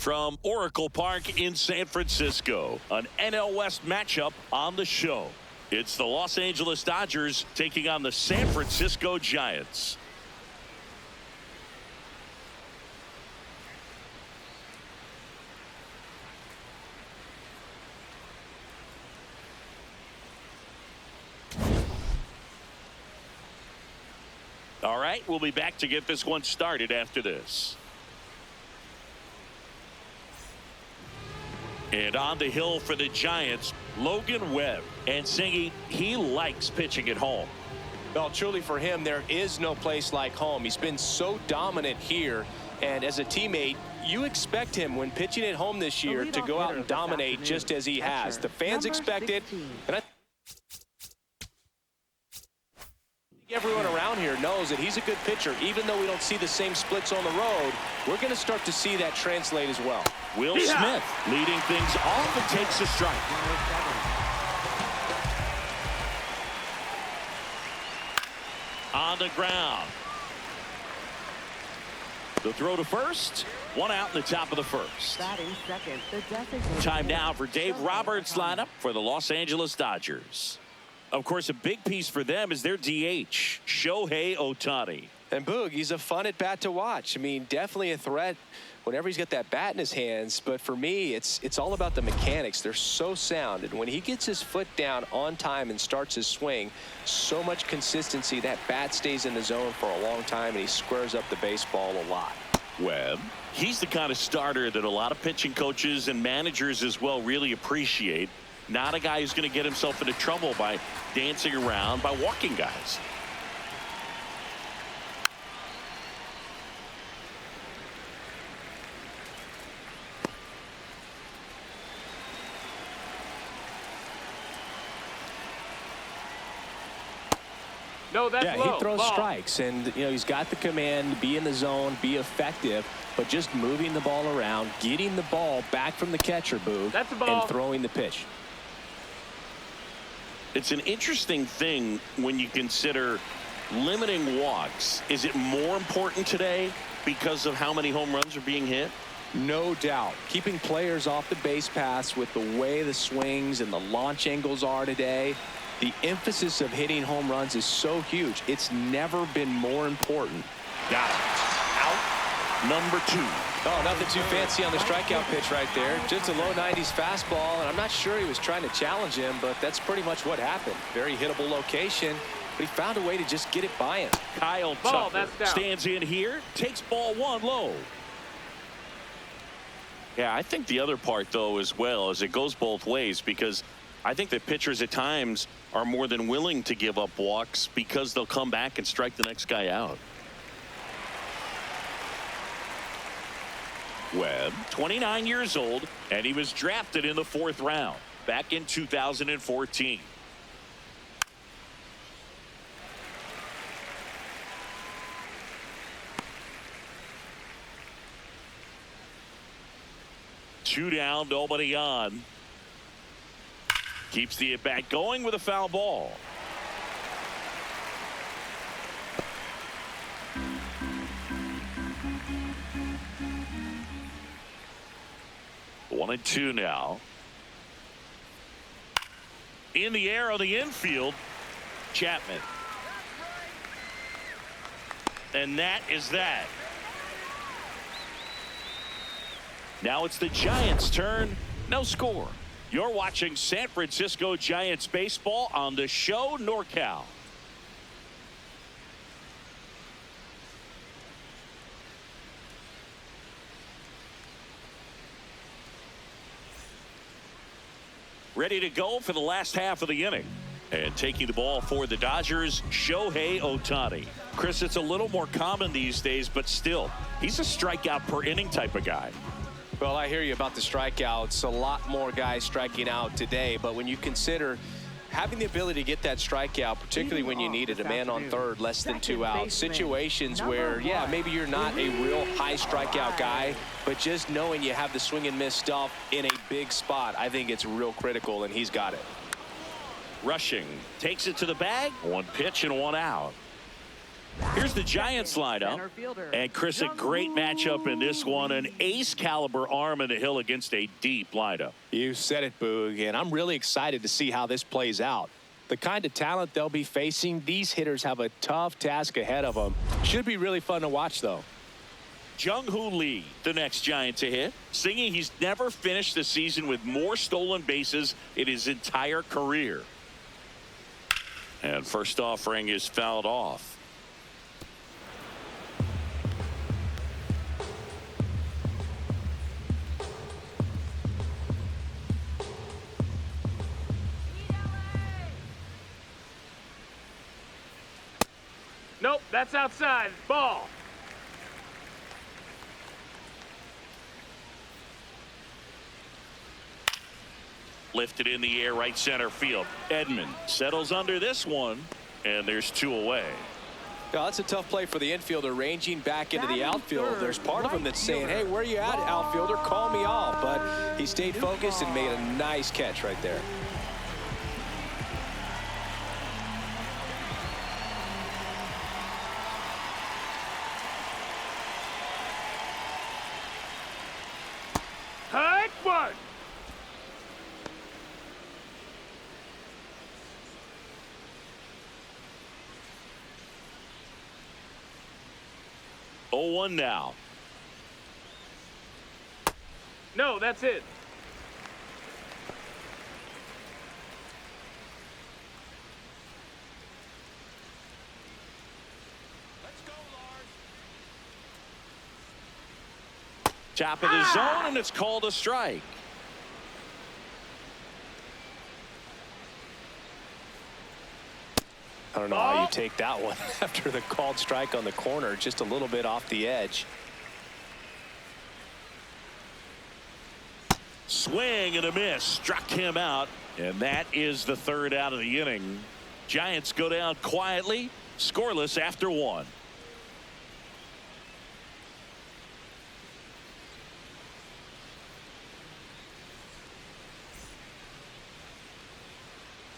From Oracle Park in San Francisco, an NL West matchup on the show. It's the Los Angeles Dodgers taking on the San Francisco Giants. All right, we'll be back to get this one started after this. And on the hill for the Giants, Logan Webb. And Singy, he likes pitching at home. Well, truly for him, there is no place like home. He's been so dominant here. And as a teammate, you expect him when pitching at home this year to go out and dominate just as he has. The fans expect it. And I think everyone around here knows that he's a good pitcher. Even though we don't see the same splits on the road, we're going to start to see that translate as well. Will Smith leading things off and takes a strike. On the ground. The throw to first. One out in the top of the first. Time now for Dave Roberts' lineup for the Los Angeles Dodgers. Of course, a big piece for them is their DH, Shohei Ohtani. And Boog, he's a fun at bat to watch. I mean, definitely a threat whenever he's got that bat in his hands. But for me, it's all about the mechanics. They're so sound. And when he gets his foot down on time and starts his swing, so much consistency, that bat stays in the zone for a long time, and he squares up the baseball a lot. Webb, he's the kind of starter that a lot of pitching coaches and managers as well really appreciate. Not a guy who's going to get himself into trouble by dancing around, by walking guys. No, that's low. He throws strikes, and he's got the command to be in the zone, be effective, but just moving the ball around, getting the ball back from the catcher, Boog, and throwing the pitch. It's an interesting thing when you consider limiting walks. Is it more important today because of how many home runs are being hit? No doubt. Keeping players off the base paths with the way the swings and the launch angles are today, the emphasis of hitting home runs is so huge. It's never been more important. Got it. Out number 2. Oh, nothing too fancy on the strikeout pitch right there. Just a low 90s fastball, and I'm not sure he was trying to challenge him, but that's pretty much what happened. Very hittable location, but he found a way to just get it by him. Kyle Tucker stands in here, takes ball 1 low. Yeah, I think the other part, though, as well, is it goes both ways, because I think that pitchers at times are more than willing to give up walks because they'll come back and strike the next guy out. Webb, 29 years old, and he was drafted in the 4th round back in 2014. Two down, nobody on. Keeps the at-bat going with a foul ball. One and two now. In the air on the infield, Chapman. And that is that. Now it's the Giants' turn. No score. You're watching San Francisco Giants baseball on the show NorCal. Ready to go for the last half of the inning. And taking the ball for the Dodgers, Shohei Ohtani. Chris, it's a little more common these days, but still, he's a strikeout per inning type of guy. Well, I hear you about the strikeouts. A lot more guys striking out today, but when you consider having the ability to get that strikeout, particularly when you need it, a man on third, less than 2 outs, situations where, yeah, maybe you're not a real high strikeout guy, but just knowing you have the swing and miss stuff in a big spot, I think it's real critical, and he's got it. Rushing takes it to the bag. 1 pitch and 1 out. Here's the Giants lineup. And Chris, a great matchup in this one. An ace caliber arm in the hill against a deep lineup. You said it, Boog, and I'm really excited to see how this plays out. The kind of talent they'll be facing, these hitters have a tough task ahead of them. Should be really fun to watch, though. Jung-Hoo Lee, the next Giant to hit, singing he's never finished the season with more stolen bases in his entire career. And first offering is fouled off. Nope, that's outside. Ball. Lifted in the air, right center field. Edman settles under this one, and there's 2 away. Yeah, that's a tough play for the infielder, ranging back into the outfield. There's part of him that's saying, hey, where are you at, outfielder? Call me off. But he stayed focused and made a nice catch right there. High one. Oh, 1 now. No, that's it. Let's go, Lars. Top of the zone, and it's called a strike. I don't know how you take that one after the called strike on the corner, just a little bit off the edge. Swing and a miss, struck him out, and that is the 3rd out of the inning. Giants go down quietly, scoreless after 1.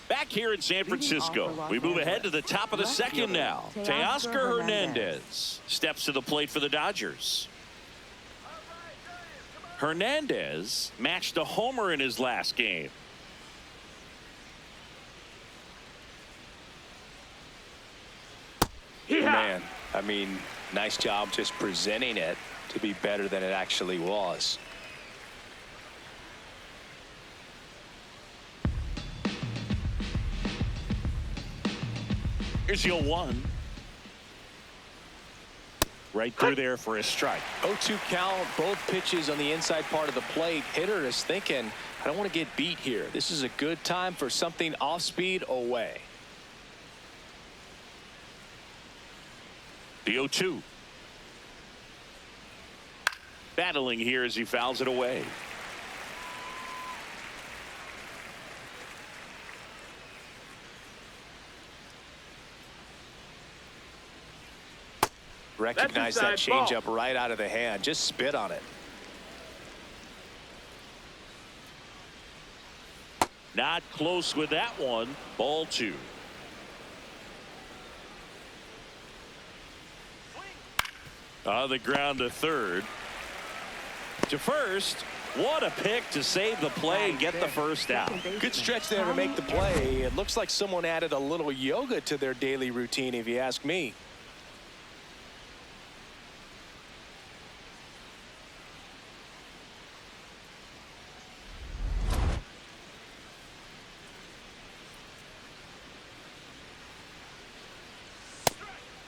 Back here in San Francisco, we move ahead to the top of the 2nd now. Teoscar Hernandez steps to the plate for the Dodgers. Hernandez matched a homer in his last game. Man, I mean, nice job just presenting it to be better than it actually was. Here's the 0-1. Right through there for a strike. 0-2 count, both pitches on the inside part of the plate. Hitter is thinking, I don't want to get beat here. This is a good time for something off speed away. The 0-2. Battling here as he fouls it away. Recognize that changeup right out of the hand. Just spit on it. Not close with that one. Ball 2. On the ground to 3rd. To first. What a pick to save the play and get the first out. Good stretch there to make the play. It looks like someone added a little yoga to their daily routine, if you ask me.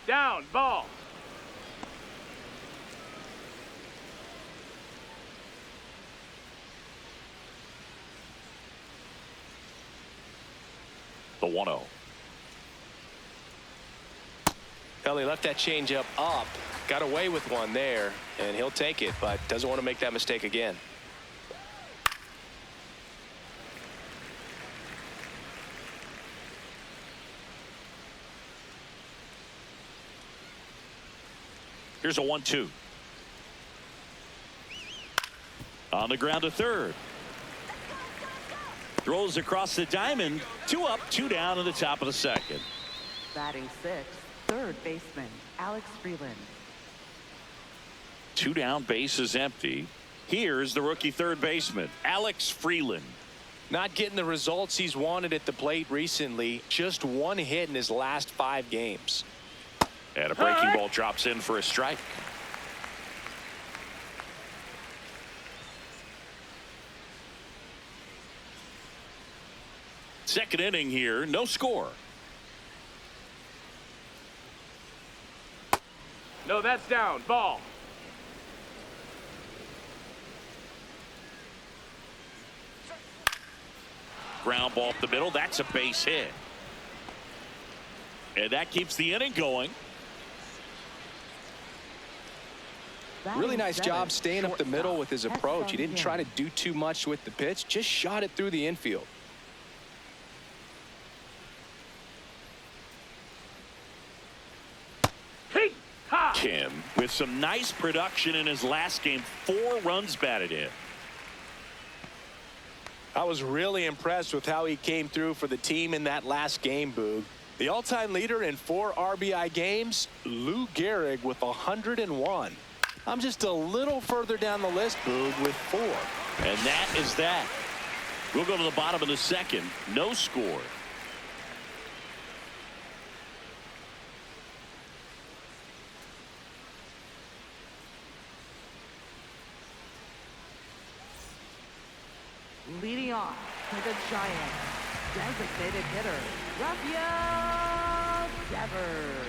Down, ball. The 1-0. Well, he left that changeup up, got away with one there, and he'll take it, but doesn't want to make that mistake again. Here's a 1-2. On the ground to 3rd. Throws across the diamond. 2 up, 2 down in the top of the 2nd. Batting 6th, Third baseman, Alex Freeland. 2 down, bases empty. Here's the rookie third baseman, Alex Freeland. Not getting the results he's wanted at the plate recently. Just 1 hit in his last 5 games. And a breaking ball drops in for a strike. Second inning here, no score. No, that's down. Ball. Ground ball up the middle. That's a base hit. And that keeps the inning going. Really nice job staying up the middle with his approach. He didn't try to do too much with the pitch, just shot it through the infield. Kim with some nice production in his last game. 4 runs batted in. I was really impressed with how he came through for the team in that last game, Boog. The all-time leader in 4 RBI games, Lou Gehrig with 101. I'm just a little further down the list, Boog, with 4. And that is that. We'll go to the bottom of the second. No score. Leading off for the Giants, designated hitter, Rafael Devers.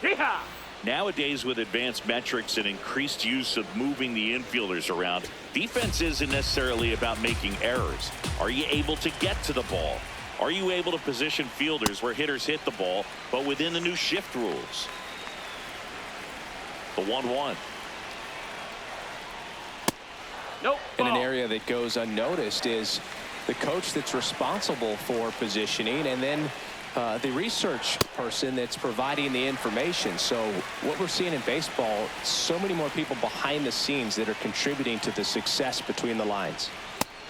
Yeehaw! Nowadays, with advanced metrics and increased use of moving the infielders around, defense isn't necessarily about making errors. Are you able to get to the ball? Are you able to position fielders where hitters hit the ball, but within the new shift rules? The 1-1. Nope. In an Ball. area that goes unnoticed is the coach that's responsible for positioning, and then the research person that's providing the information. So what we're seeing in baseball, so many more people behind the scenes that are contributing to the success between the lines.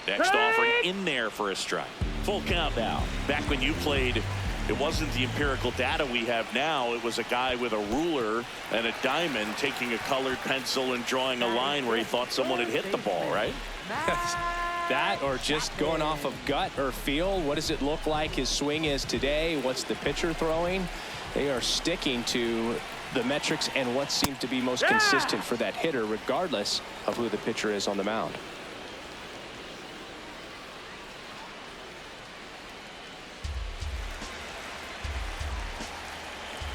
Next offering in there for a strike. Full count now. Back when you played, it wasn't the empirical data we have now. It was a guy with a ruler and a diamond taking a colored pencil and drawing a line where he thought someone had hit the ball, right? That, or just going off of gut or feel. What does it look like his swing is today? What's the pitcher throwing? They are sticking to the metrics and what seems to be most consistent for that hitter, regardless of who the pitcher is on the mound.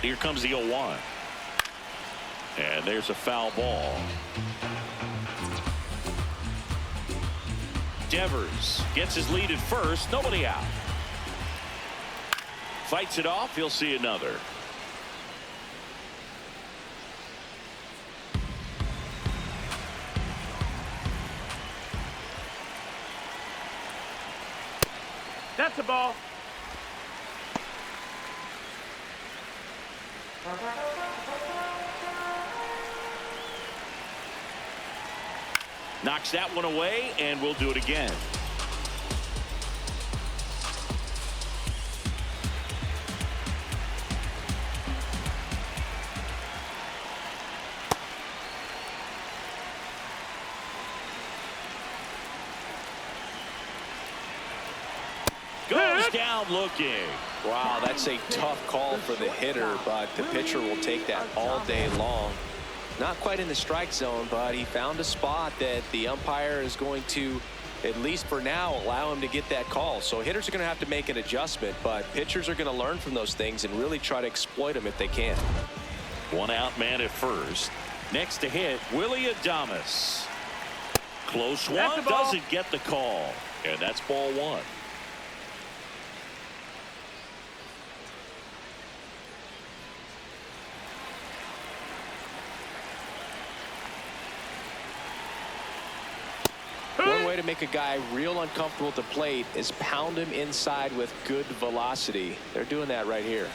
Here comes the 0-1. And there's a foul ball. Devers gets his lead at first. Nobody out. Fights it off. He'll see another. That's a ball. Knocks that one away, and we'll do it again. Goes down looking. Wow, that's a tough call for the hitter, but the pitcher will take that all day long. Not quite in the strike zone, but he found a spot that the umpire is going to, at least for now, allow him to get that call. So hitters are going to have to make an adjustment, but pitchers are going to learn from those things and really try to exploit them if they can. 1 out, man at first. Next to hit, Willie Adames. Close one, doesn't get the call, and that's ball 1. One way to make a guy real uncomfortable at the plate is pound him inside with good velocity. They're doing that right here.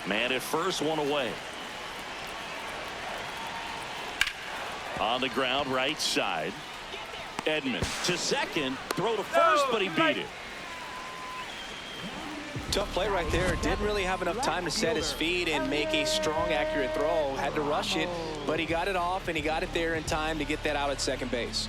Man at first, 1 away. On the ground, right side. Edman to second. Throw to first, but he beat it. Tough play right there. Didn't really have enough time to set his feet and make a strong, accurate throw. Had to rush it, but he got it off, and he got it there in time to get that out at second base.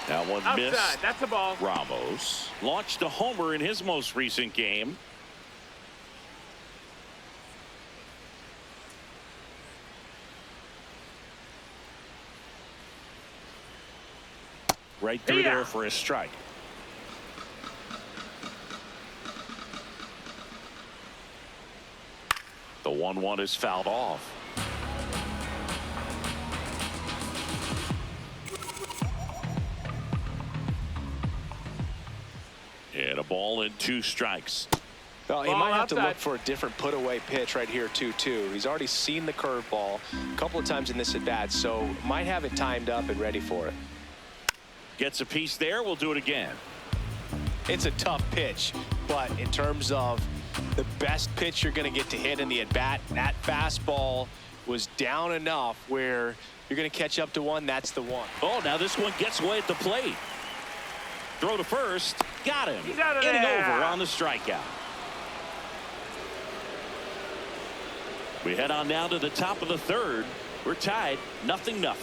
That one Outside. missed. That's a ball. Ramos launched a homer in his most recent game. Right through there for a strike. The 1-1 is fouled off. And a ball and 2 strikes. Well, he Ball might have to outside. look for a different put-away pitch right here, 2-2. He's already seen the curveball a couple of times in this at-bat, so might have it timed up and ready for it. Gets a piece there. We'll do it again. It's a tough pitch, but in terms of the best pitch you're going to get to hit in the at-bat, that fastball was down enough where you're going to catch up to one. That's the one. Oh, now this one gets away at the plate. Throw to first. Got him. He's out of Inning there. over on the strikeout. We head on now to the top of the third. We're tied 0-0.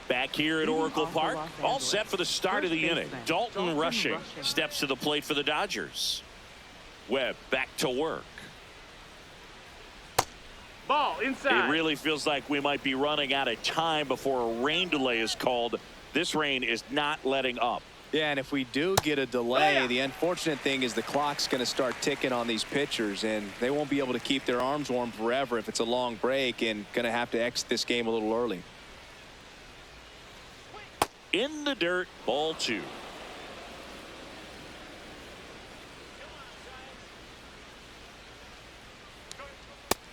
Back here at Oracle Park, all set for the start of the inning. Dalton rushing steps to the plate for the Dodgers. Webb back to work. Ball inside. It really feels like we might be running out of time before a rain delay is called. This rain is not letting up. Yeah, and if we do get a delay, the unfortunate thing is the clock's going to start ticking on these pitchers, and they won't be able to keep their arms warm forever if it's a long break, and going to have to exit this game a little early. In the dirt, ball 2.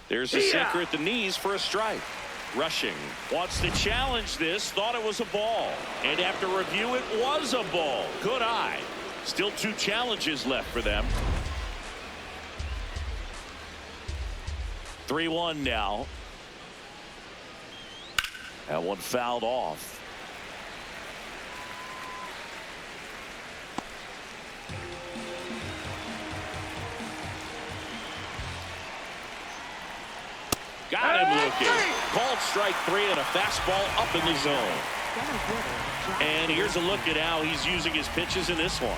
There's a sinker at the knees for a strike. Rushing wants to challenge this, thought it was a ball, and after review it was a ball. Good eye. Still 2 challenges left for them. 3-1 now. That one fouled off. Got him looking. Called strike 3 and a fastball up in the zone. And here's a look at how he's using his pitches in this one.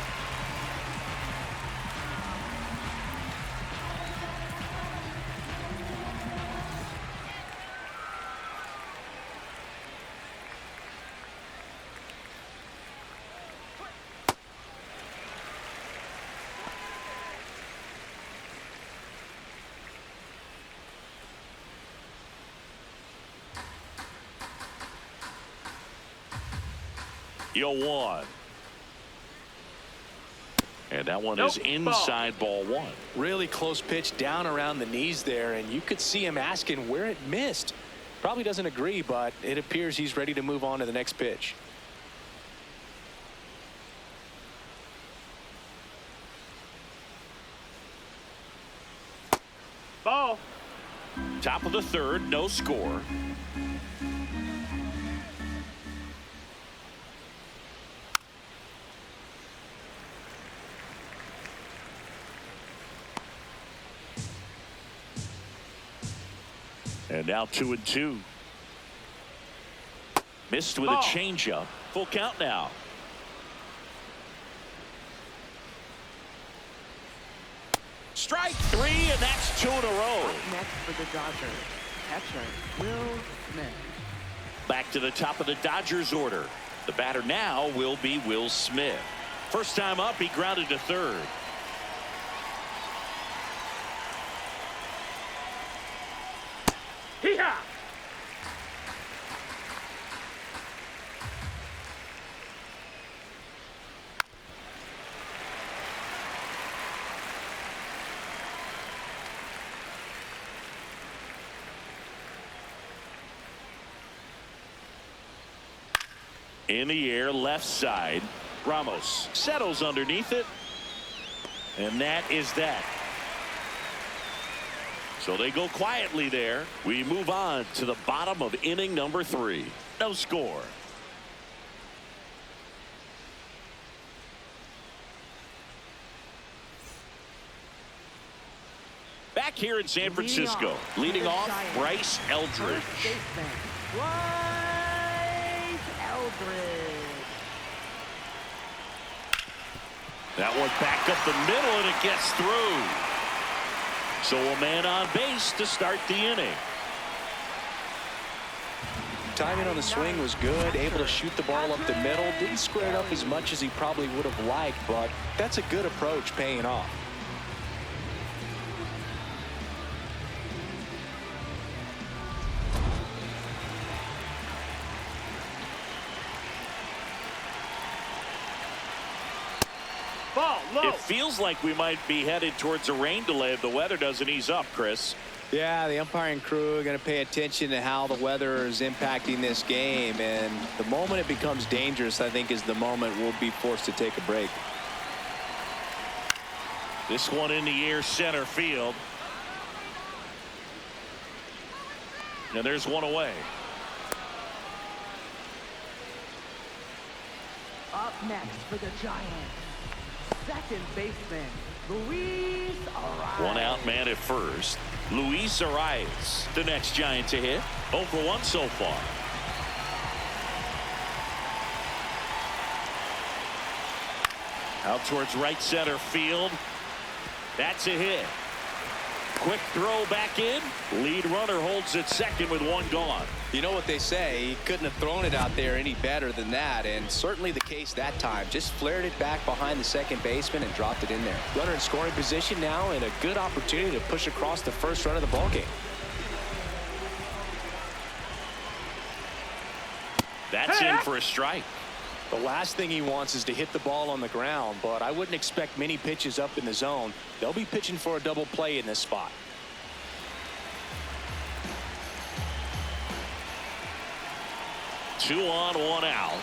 Yo, 1. And that one is inside ball 1. Really close pitch down around the knees there, and you could see him asking where it missed. Probably doesn't agree, but it appears he's ready to move on to the next pitch. Ball. Top of the third, no score. And now 2-2. Missed with a changeup. Full count now. Strike 3, and that's 2 in a row. Next for the Dodgers, catcher Will Smith. Back to the top of the Dodgers order. The batter now will be Will Smith. First time up, he grounded to third. Hee-haw! In the air, left side. Ramos settles underneath it. And that is that. So they go quietly there. We move on to the bottom of inning number 3. No score. Back here in San Francisco, leading off Bryce Eldridge. Bryce Eldridge. That one back up the middle, and it gets through. So a man on base to start the inning. Timing on the swing was good, able to shoot the ball up the middle. Didn't square it up as much as he probably would have liked, but that's a good approach, paying off. Ball low. It feels like we might be headed towards a rain delay if the weather doesn't ease up, Chris. Yeah, the umpiring crew are going to pay attention to how the weather is impacting this game, and the moment it becomes dangerous, I think, is the moment we'll be forced to take a break. This one in the air, center field. And there's one away. Up next for the Giants, second baseman, Luis Arias. One out man at first. Luis Arias, the next Giant to hit. 0 for 1 so far. Out towards right center field. That's a hit. Quick throw back in. Lead runner holds at second with one gone. You know what they say, he couldn't have thrown it out there any better than that, and certainly the case that time. Just flared it back behind the second baseman and dropped it in there. Runner in scoring position now, and a good opportunity to push across the first run of the ballgame. That's in for a strike. The last thing he wants is to hit the ball on the ground, but I wouldn't expect many pitches up in the zone. They'll be pitching for a double play in this spot. Two on, one out.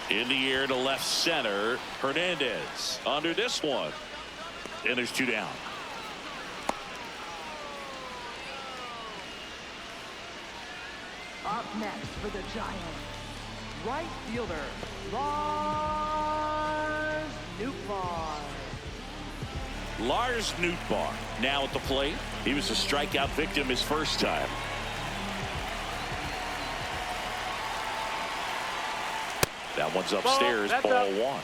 In the air to left center. Hernandez under this one. And there's two down. Up next for the Giants, right fielder, Lars Nootbaar. Lars Nootbaar now at the plate. He was a strikeout victim his first time. That one's upstairs, ball one.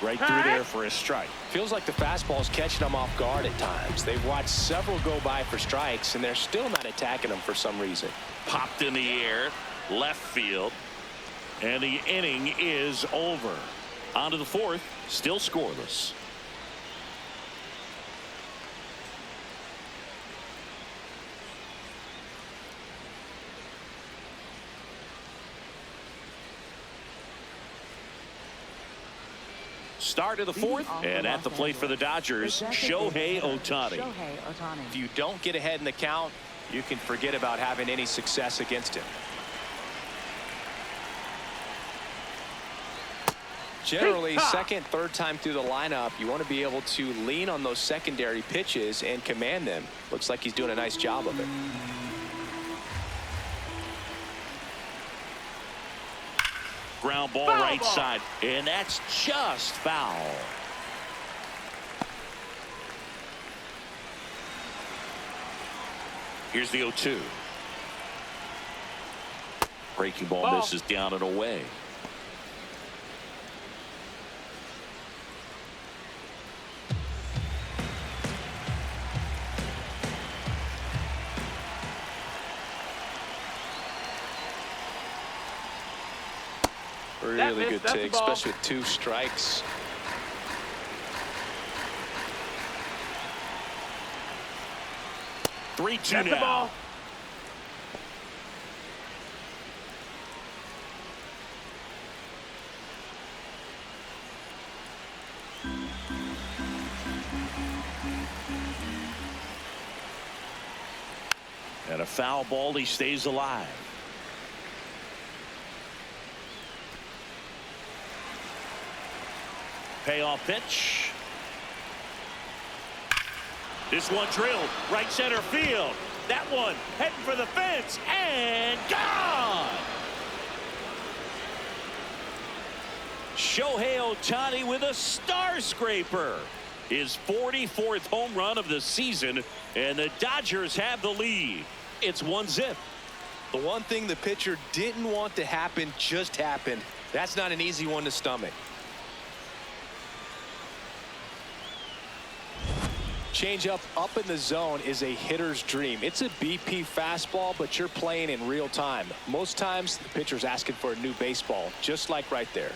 Right through there for a strike. Feels like the fastball's catching them off guard at times. They've watched several go by for strikes, and they're still not attacking them for some reason. Popped in the air, left field, and the inning is over. On to the fourth, still scoreless. Start of the fourth, and at the plate for the Dodgers, Shohei Ohtani. If you don't get ahead in the count, you can forget about having any success against him. Generally, second, third time through the lineup, you want to be able to lean on those secondary pitches and command them. Looks like he's doing a nice job of it. Ground ball right side, and that's just foul. Here's the 0-2. Breaking ball misses down and away. Really good take, especially with two strikes. 3-2 now. a foul ball. He stays alive. Payoff pitch. This one drilled right center field. That one heading for the fence and gone. Shohei Ohtani with a star scraper. His 44th home run of the season, and the Dodgers have the lead. It's 1-0. The one thing the pitcher didn't want to happen just happened. That's not an easy one to stomach. Changeup up in the zone is a hitter's dream. It's a BP fastball, but you're playing in real time. Most times the pitcher's asking for a new baseball, just like right there.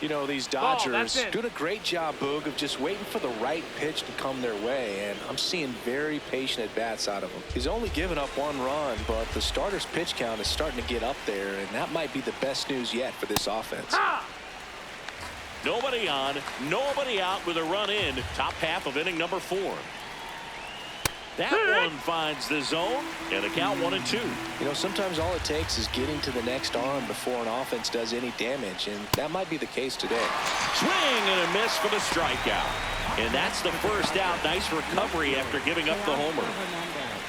You know, these Dodgers doing a great job, Boog, of just waiting for the right pitch to come their way, and I'm seeing very patient at-bats out of him. He's only given up 1 run, but the starter's pitch count is starting to get up there, and that might be the best news yet for this offense. Nobody on, nobody out with a run in. Top half of inning number 4. That one finds the zone, and the count 1-2. You know, sometimes all it takes is getting to the next arm before an offense does any damage, and that might be the case today. Swing and a miss for the strikeout. And that's the first out. Nice recovery after giving up the homer.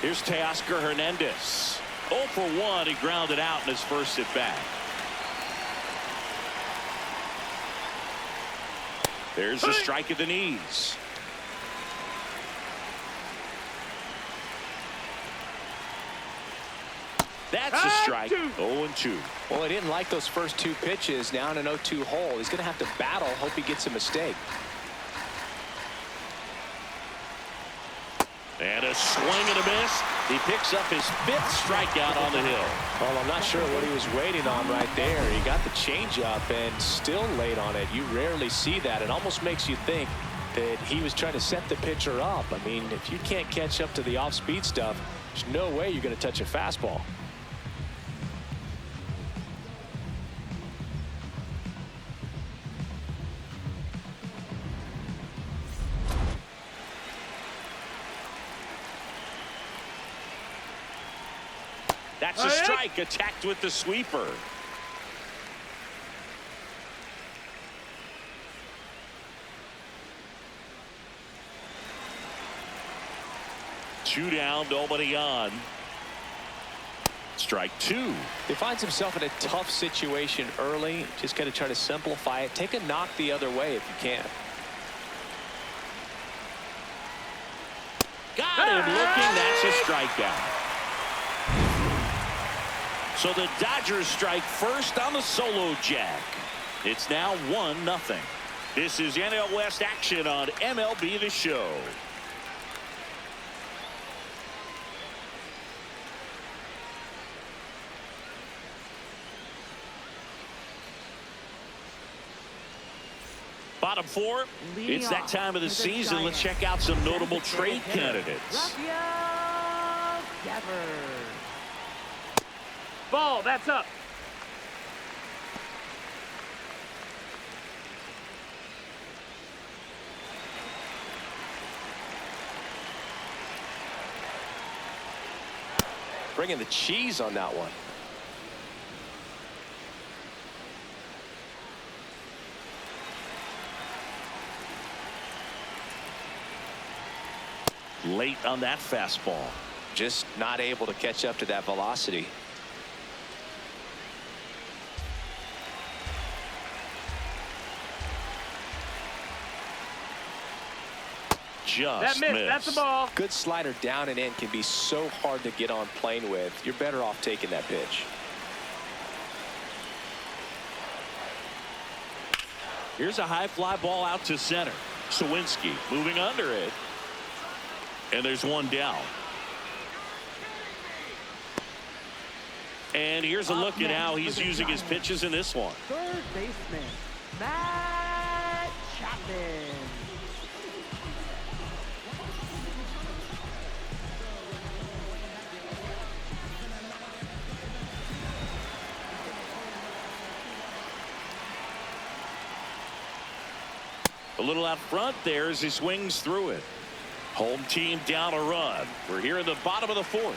Here's Teoscar Hernandez. 0 for 1. He grounded out in his first at bat. There's a strike at the knees. That's a strike. 0-2. Well, he didn't like those first 2 pitches. Now in an 0-2 hole. He's going to have to battle. Hope he gets a mistake. And a swing and a miss. He picks up his 5th strikeout on the hill. Well, I'm not sure what he was waiting on right there. He got the changeup and still laid on it. You rarely see that. It almost makes you think that he was trying to set the pitcher up. I mean, if you can't catch up to the off-speed stuff, there's no way you're going to touch a fastball. That's a strike, attacked with the sweeper. Two down, nobody on. Strike 2. He finds himself in a tough situation early. Just got to try to simplify it. Take a knock the other way if you can. Got him looking. That's a strikeout. So the Dodgers strike first on the solo jack. It's now 1-0. This is NL West action on MLB The Show. Bottom 4, it's that time of the season. Let's check out some notable trade candidates. Ball, that's up. Bringing the cheese on that one. Late on that fastball. Just not able to catch up to that velocity. Just missed. missed. That's the ball. Good slider down and in can be so hard to get on plane with. You're better off taking that pitch. Here's a high fly ball out to center. Sawinski moving under it. And there's one down. And here's a look at how he's using his pitches in this one. Third baseman, Matt Chapman. A little out front there as he swings through it. Home team down a run. We're here in the bottom of the fourth.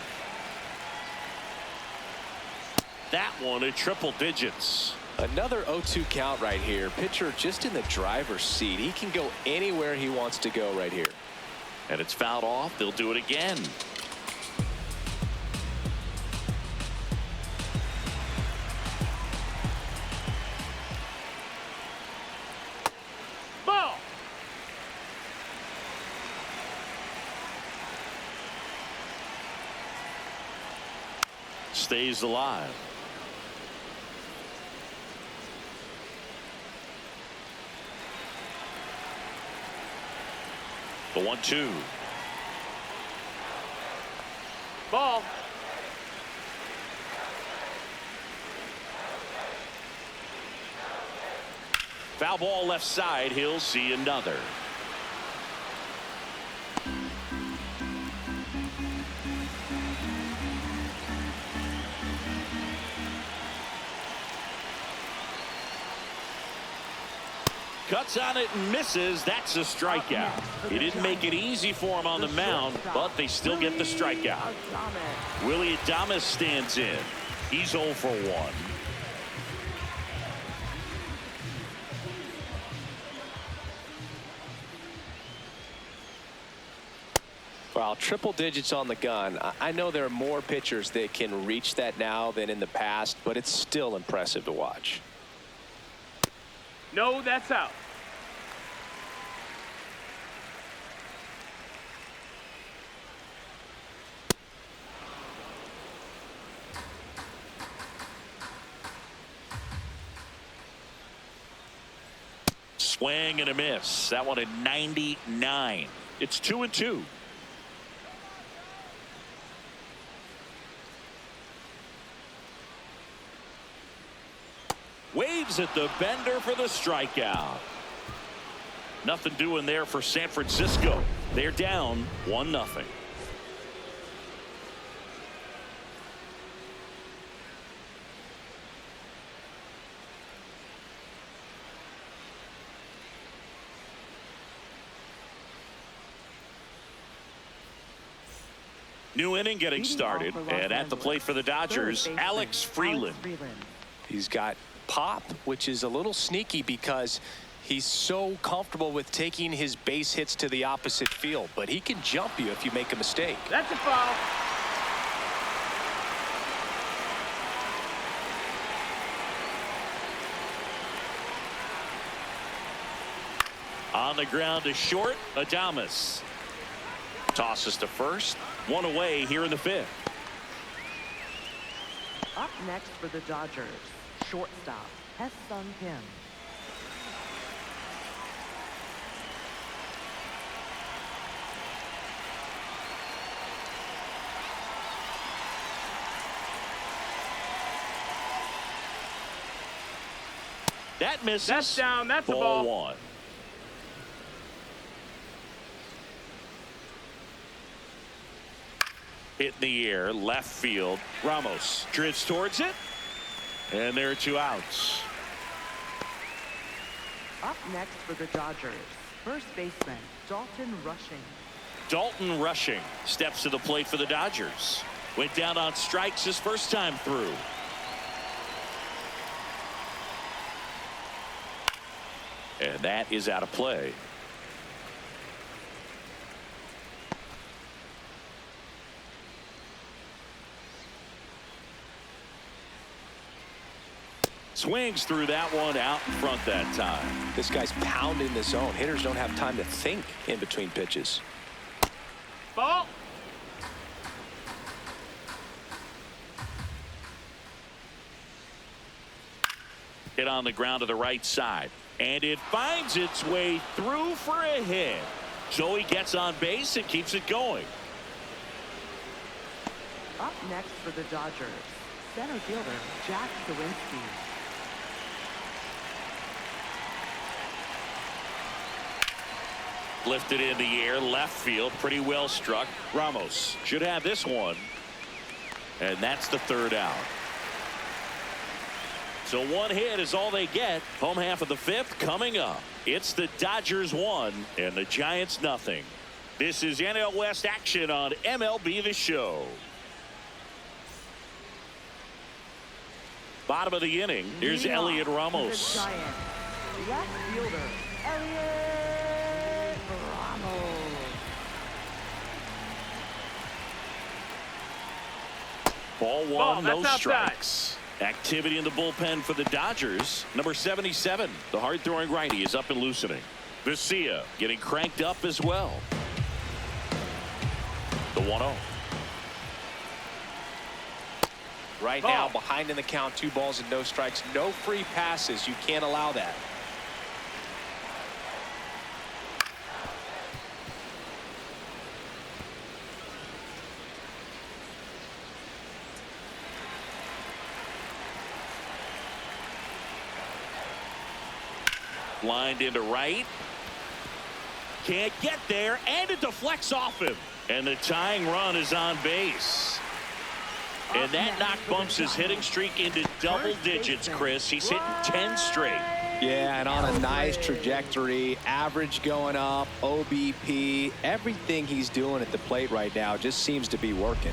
That one at triple digits. Another 0-2 count right here. Pitcher just in the driver's seat. He can go anywhere he wants to go right here. And it's fouled off. They'll do it again. Ball. Stays alive. The 1-2. Ball. Foul ball left side. He'll see another. Cuts on it and misses. That's a strikeout. He didn't make it easy for him on the mound, but they still get the strikeout. Willie Adames stands in. He's 0 for 1. Well, triple digits on the gun. I know there are more pitchers that can reach that now than in the past, but it's still impressive to watch. No, that's out. Swing and a miss. That one at 99. It's 2-2. Waves at the bender for the strikeout. Nothing doing there for San Francisco. They're down 1-0. New inning getting started, and at the plate for the Dodgers, Alex Freeland. He's got pop, which is a little sneaky because he's so comfortable with taking his base hits to the opposite field, but he can jump you if you make a mistake. That's a foul. On the ground to short, Adames. Tosses to first. One away here in the fifth. Up next for the Dodgers, shortstop, S1G161. That misses. That's down. That's a Ball ball. 1. Hit in the air, left field. Ramos drifts towards it. And there are 2 outs. Up next for the Dodgers, first baseman, Dalton Rushing. Dalton Rushing steps to the plate for the Dodgers. Went down on strikes his first time through. And that is out of play. Swings through that one out in front that time. This guy's pounding the zone. Hitters don't have time to think in between pitches. Ball. Hit on the ground to the right side. And it finds its way through for a hit. So he gets on base and keeps it going. Up next for the Dodgers, center fielder, Jack Sawinski. Lifted in the air, left field, pretty well struck. Ramos should have this one. And that's the 3rd out. So one hit is all they get. Home half of the fifth coming up. It's the Dodgers 1 and the Giants nothing. This is NL West action on MLB The Show. Bottom of the inning. Here's Elliot Ramos. Left fielder, Elliot Ramos. Ball Ball, one, that's no outside. strikes. Activity in the bullpen for the Dodgers. Number 77, the hard-throwing righty, is up and loosening. Vesia getting cranked up as well. The 1-0. Right Ball. now, behind in the count, 2 balls and no strikes. No free passes. You can't allow that. Lined into right. Can't get there, and it deflects off him. And the tying run is on base. And that knock bumps his hitting streak into double digits, Chris. He's hitting 10 straight. Yeah, and on a nice trajectory. Average going up, OBP. Everything he's doing at the plate right now just seems to be working.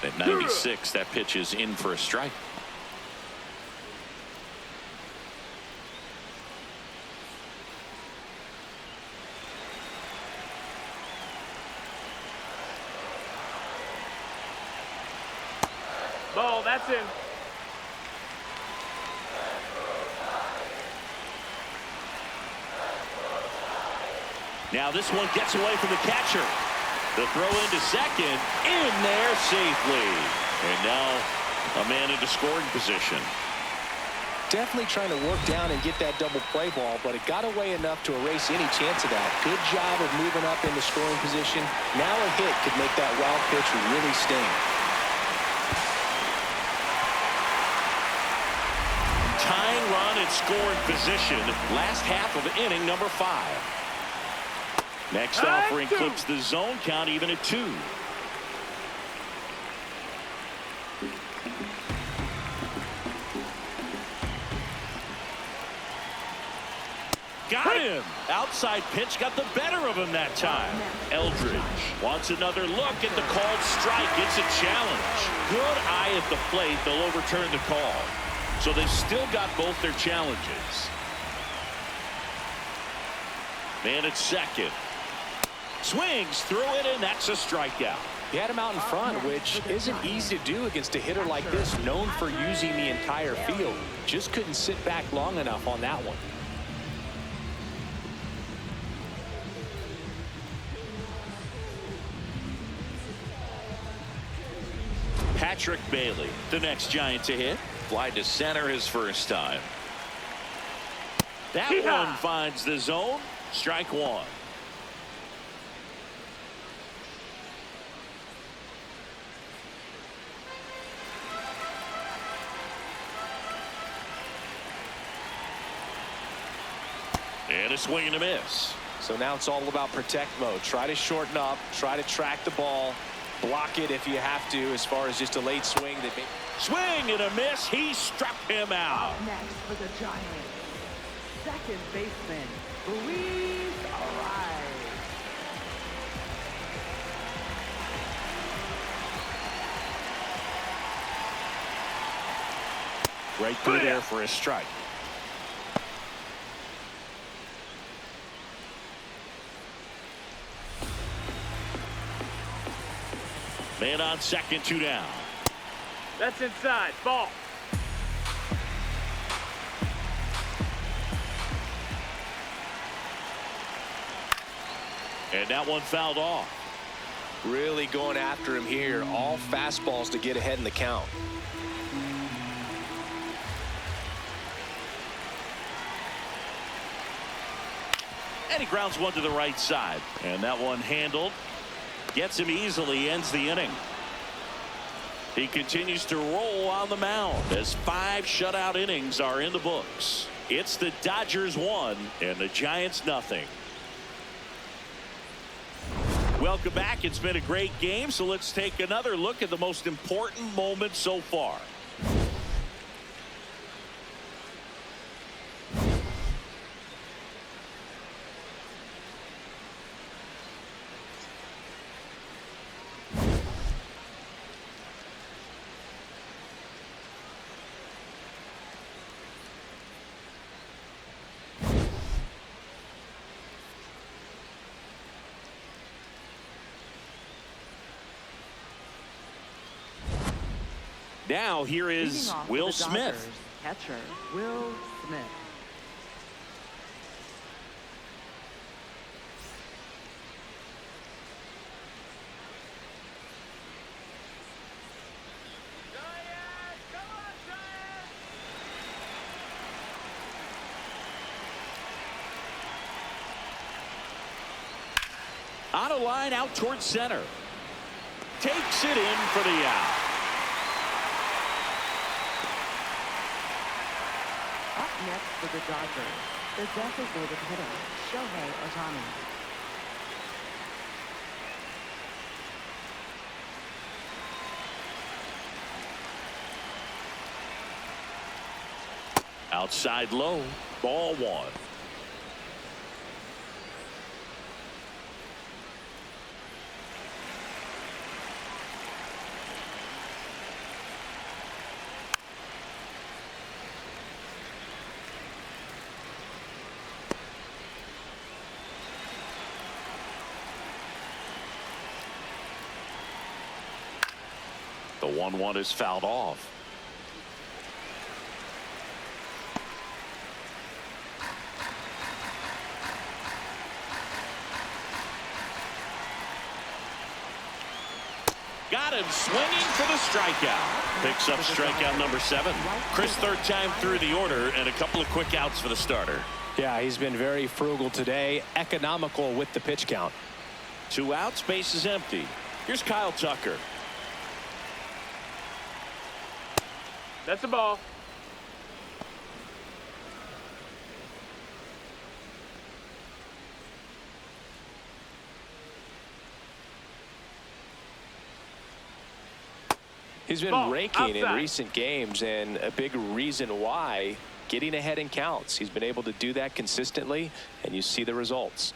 At 96, that pitch is in for a strike. Ball, that's in. Now this one gets away from the catcher. The throw into second, in there safely. And now a man into scoring position. Definitely trying to work down and get that double play ball, but it got away enough to erase any chance of that. Good job of moving up into scoring position. Now a hit could make that wild pitch really sting. Tying run at scoring position. Last half of inning number 5. Next offering clips the zone count even at 2. Got him. Outside pitch got the better of him that time. Eldridge wants another look at the called strike. It's a challenge. Good eye at the plate. They'll overturn the call. So they've still got both their challenges. Man at second. Swings through it, and that's a strikeout. He had him out in front, which isn't easy to do against a hitter like this, known for using the entire field. Just couldn't sit back long enough on that one. Patrick Bailey, the next Giant to hit. Fly to center his first time. That one finds the zone. Strike 1. And a swing and a miss. So now it's all about protect mode. Try to shorten up, try to track the ball, block it if you have to, as far as just a late swing. Swing and a miss. He struck him out. Up next for the Giants, second baseman, Luis Ariz. Right through there for a strike. Man on second, 2 down. That's inside. Ball. And that one fouled off. Really going after him here. All fastballs to get ahead in the count. And he grounds one to the right side. And that one handled. Gets him easily, ends the inning. He continues to roll on the mound as 5 shutout innings are in the books. It's the Dodgers 1 and the Giants nothing. Welcome back. It's been a great game, so let's take another look at the most important moment so far. Now here is Will Smith. Catcher Will Smith. On a line out towards center. Takes it in for the out. Up next for the Dodgers, the designated hitter, Shohei Ohtani. Outside low, ball one. The 1-1 is fouled off. Got him swinging for the strikeout. Picks up strikeout number 7. Chris, third time through the order, and a couple of quick outs for the starter. Yeah, he's been very frugal today, economical with the pitch count. 2 outs, base is empty. Here's Kyle Tucker. That's a ball. He's been raking in recent games, and a big reason why, getting ahead in counts. He's been able to do that consistently, and you see the results.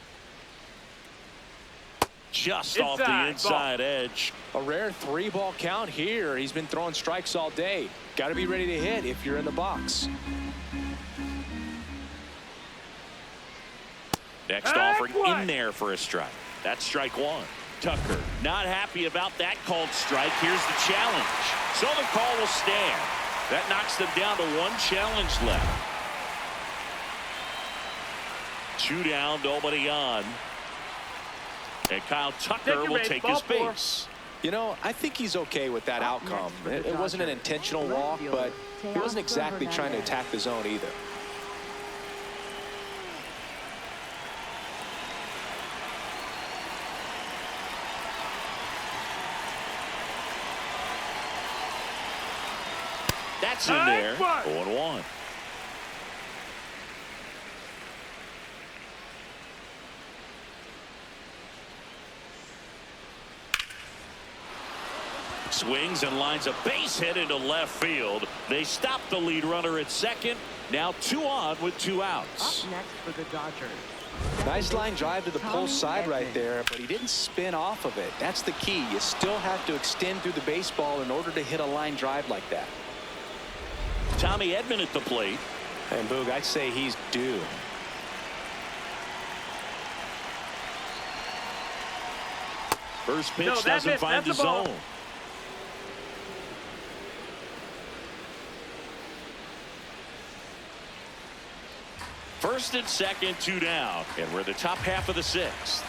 Just off the inside edge. A rare 3-ball count here. He's been throwing strikes all day. Got to be ready to hit if you're in the box. Next offering in there for a strike. That's strike 1. Tucker not happy about that called strike. Here's the challenge. So the call will stand. That knocks them down to 1 challenge left. 2 down, nobody on. And Kyle Tucker will take his base. You know, I think he's okay with that outcome. It wasn't an intentional walk, but he wasn't exactly trying to attack the zone either. That's in there. 0-1. Swings and lines a base hit into left field. They stop the lead runner at second. Now 2 on with 2 outs. Up next for the Dodgers. Nice line drive to the pull side right there, but he didn't spin off of it. That's the key. You still have to extend through the baseball in order to hit a line drive like that. Tommy Edman at the plate. And Boog, I'd say he's due. First pitch doesn't find the zone. First and second, 2 down, and we're the top half of the 6th.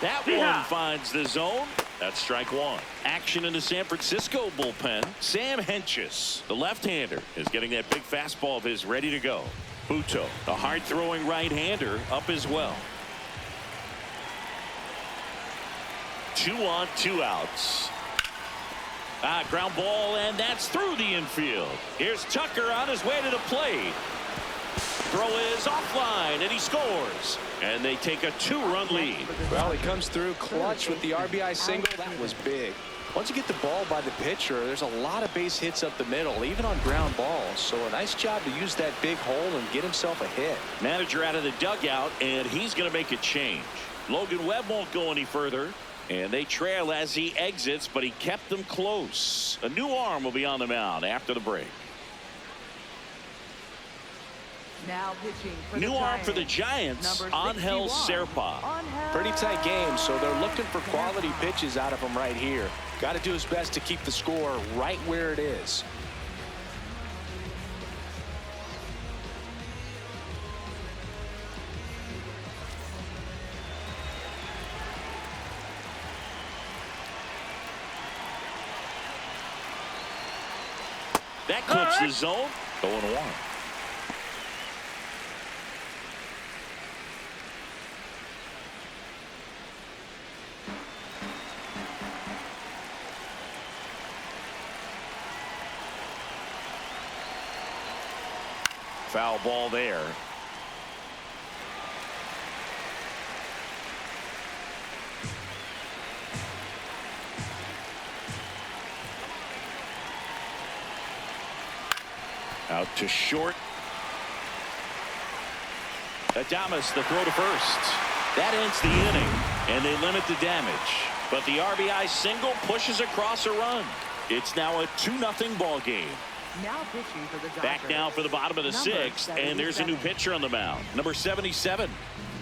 That one finds the zone. That's strike 1. Action in the San Francisco bullpen. Sam Hentges, the left-hander, is getting that big fastball of his ready to go. Buto, the hard-throwing right-hander, up as well. 2 on, 2 outs. Ground ball, and that's through the infield. Here's Tucker on his way to the plate. Throw is offline, and he scores. And they take a 2-run lead. Well, he comes through clutch with the RBI single. That was big. Once you get the ball by the pitcher, there's a lot of base hits up the middle, even on ground balls. So a nice job to use that big hole and get himself a hit. Manager out of the dugout, and he's going to make a change. Logan Webb won't go any further, and they trail as he exits, but he kept them close. A new arm will be on the mound after the break. Now pitching for New the arm for the Giants, Giants, number Angel 61. Serpa. Pretty tight game, so they're looking for quality pitches out of him right here. Got to do his best to keep the score right where it is. That clips the zone. 0-1. Foul ball there. Out to short. Adames, the throw to first. That ends the inning, and they limit the damage. But the RBI single pushes across a run. It's now a 2-0 ball game. Now pitching for the Dodgers. Back now for the bottom of the Number 6th, and there's a new 77. pitcher on the mound. Number 77.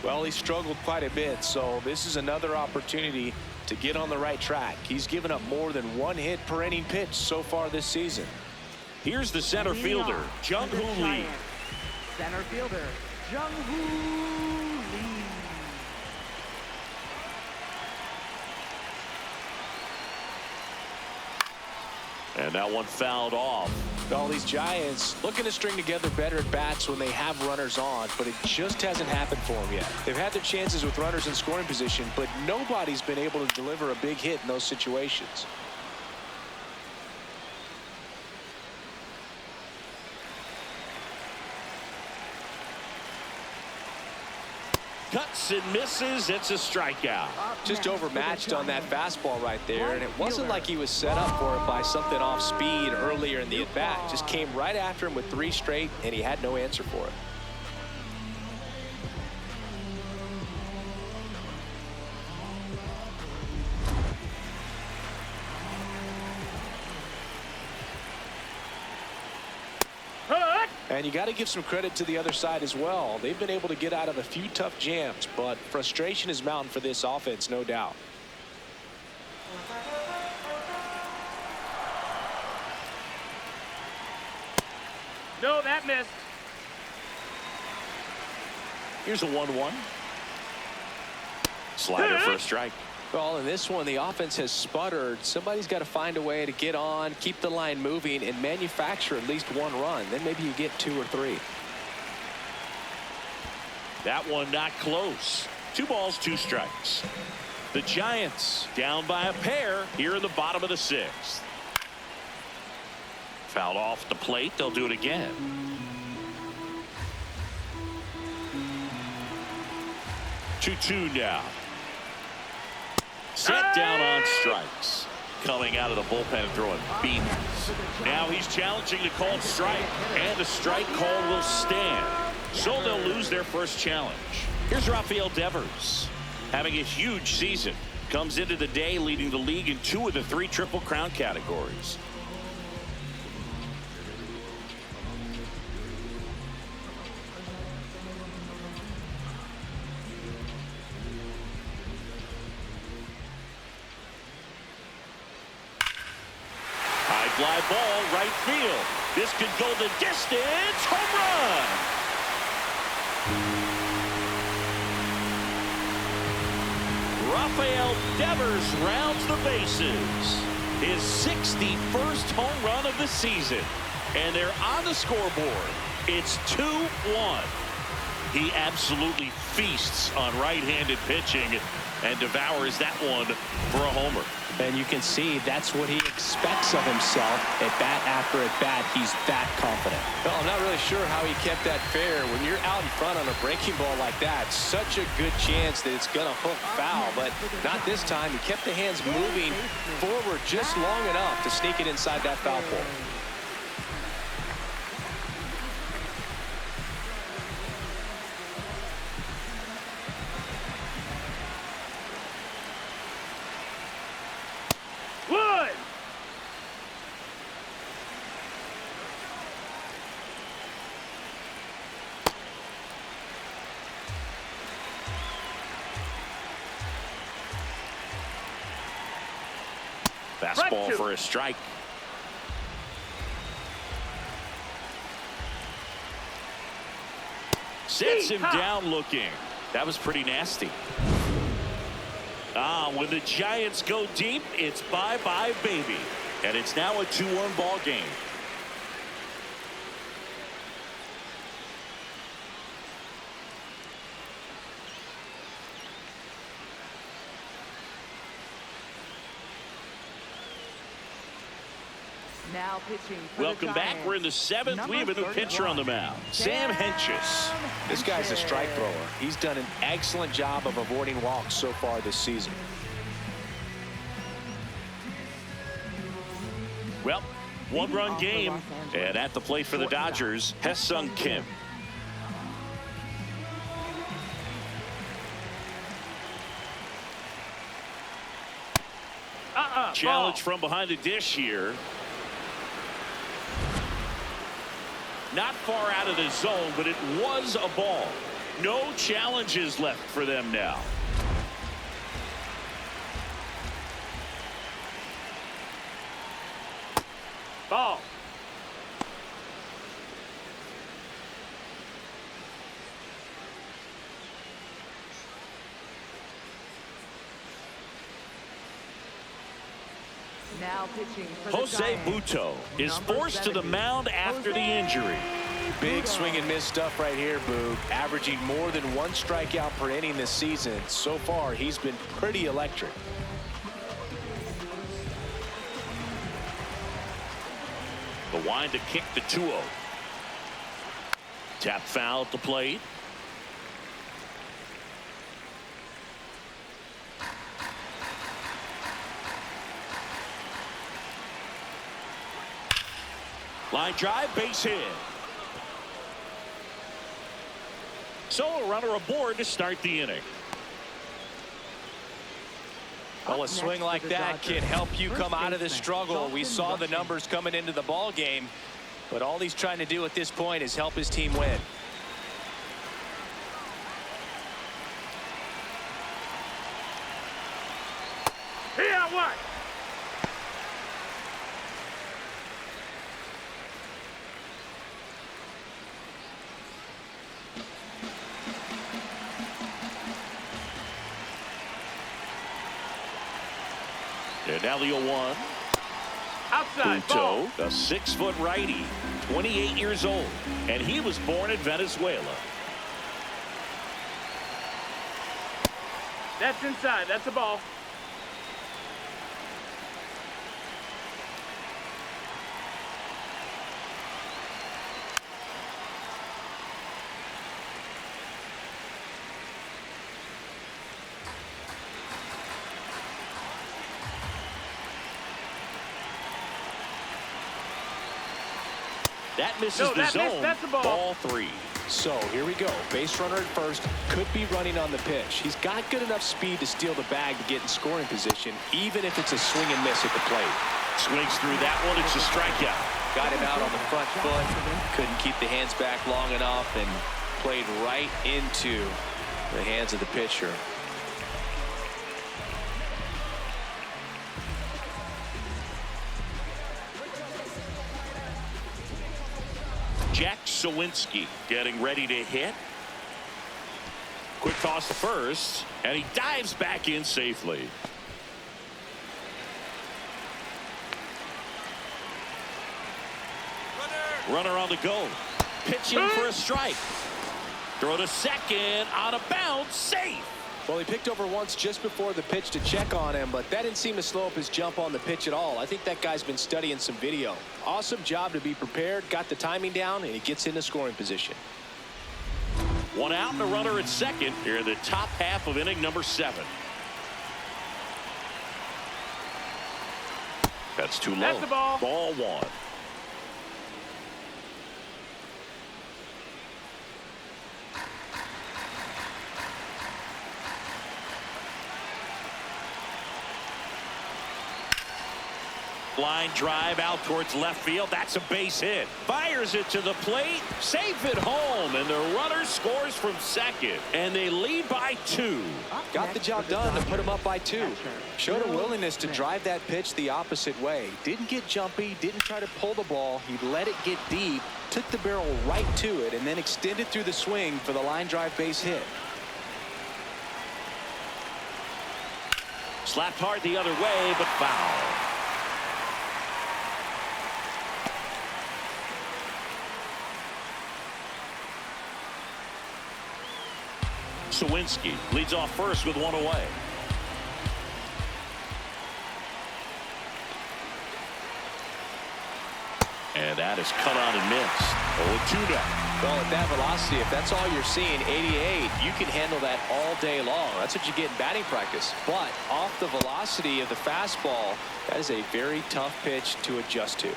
Well, he struggled quite a bit, so this is another opportunity to get on the right track. He's given up more than 1 hit per inning pitch so far this season. Here's the center fielder, Jung-Hoo Lee. Center fielder, Jung-Hoo Lee. And that one fouled off. All these Giants looking to string together better at bats when they have runners on, but it just hasn't happened for them yet. They've had their chances with runners in scoring position, but nobody's been able to deliver a big hit in those situations. Cuts and misses. It's a strikeout. Just overmatched on that fastball right there, and it wasn't like he was set up for it by something off speed earlier in the at-bat. Just came right after him with 3 straight, and he had no answer for it. And you got to give some credit to the other side as well. They've been able to get out of a few tough jams, but frustration is mounting for this offense, no doubt. No, that missed. Here's a 1-1. Slider for a strike. Well, in this one, the offense has sputtered. Somebody's got to find a way to get on, keep the line moving, and manufacture at least 1 run. Then maybe you get 2 or 3. That one not close. 2 balls, 2 strikes. The Giants down by a pair here in the bottom of the 6th. Fouled off the plate. They'll do it again. 2-2 now. Set down on strikes. Coming out of the bullpen and throwing beatings. Now he's challenging the called strike, and the strike call will stand. So they'll lose their first challenge. Here's Rafael Devers, having a huge season. Comes into the day leading the league in 2 of the 3 Triple Crown categories. Fly ball, right field. This could go the distance. Home run. Rafael Devers rounds the bases. His 61st home run of the season. And they're on the scoreboard. It's 2-1. He absolutely feasts on right-handed pitching and devours that one for a homer. And you can see that's what he expects of himself at bat after at bat. He's that confident. Well, I'm not really sure how he kept that fair. When you're out in front on a breaking ball like that, such a good chance that it's going to hook foul, but not this time. He kept the hands moving forward just long enough to sneak it inside that foul pole. Fastball for a strike. Sets him down looking. That was pretty nasty. When the Giants go deep, it's bye-bye, baby. And it's now a 2-1 ball game. Now pitching for Welcome back. We're in the 7th. We have a new pitcher on the mound, Sam Hentges. This guy's a strike thrower. He's done an excellent job of avoiding walks so far this season. Well, 1-run game, and at the plate for the Dodgers, S1G161. Challenge from behind the dish here. Not far out of the zone, but it was a ball. No challenges left for them now. Ball. Now pitching for the Jose Giants. Butto is forced to the mound after the injury. Big swing and miss stuff right here, Boog. Averaging more than 1 strikeout per inning this season. So far, he's been pretty electric. The wind to kick the 2-0. Tap foul at the plate. Line drive, base hit. So a runner aboard to start the inning. Well, a swing like that can help you come out of the struggle. We saw the numbers coming into the ball game, but all he's trying to do at this point is help his team win. Here, what? And now the 0-1. Outside. Ball. Butto, a 6-foot righty, 28 years old, and he was born in Venezuela. That's inside. That's a ball. That misses the zone. That's a ball. Ball 3. So here we go. Base runner at first, could be running on the pitch. He's got good enough speed to steal the bag to get in scoring position, even if it's a swing and miss at the plate. Swings through that one. It's a strikeout. Got him out on the front foot. Couldn't keep the hands back long enough and played right into the hands of the pitcher. Jack Sawinski getting ready to hit. Quick toss to first, and he dives back in safely. Runner on the go. Pitching for a strike. Throw to second, on a bounce, safe. Well, he picked over once just before the pitch to check on him, but that didn't seem to slow up his jump on the pitch at all. I think that guy's been studying some video. Awesome job to be prepared, got the timing down, and he gets into scoring position. One out and a runner at second here in the top half of inning number 7. That's too low. That's the ball. Ball 1. Line drive out towards left field. That's a base hit. Fires it to the plate. Safe at home. And the runner scores from second. And they lead by 2. Got the job done to put him up by 2. Showed a willingness to drive that pitch the opposite way. Didn't get jumpy. Didn't try to pull the ball. He let it get deep. Took the barrel right to it. And then extended through the swing for the line drive base hit. Slapped hard the other way, but foul. Sawinski leads off first with 1 away. And that is cut on and missed. 0-2 now. Well, at that velocity, if that's all you're seeing, 88, you can handle that all day long. That's what you get in batting practice. But off the velocity of the fastball, that is a very tough pitch to adjust to.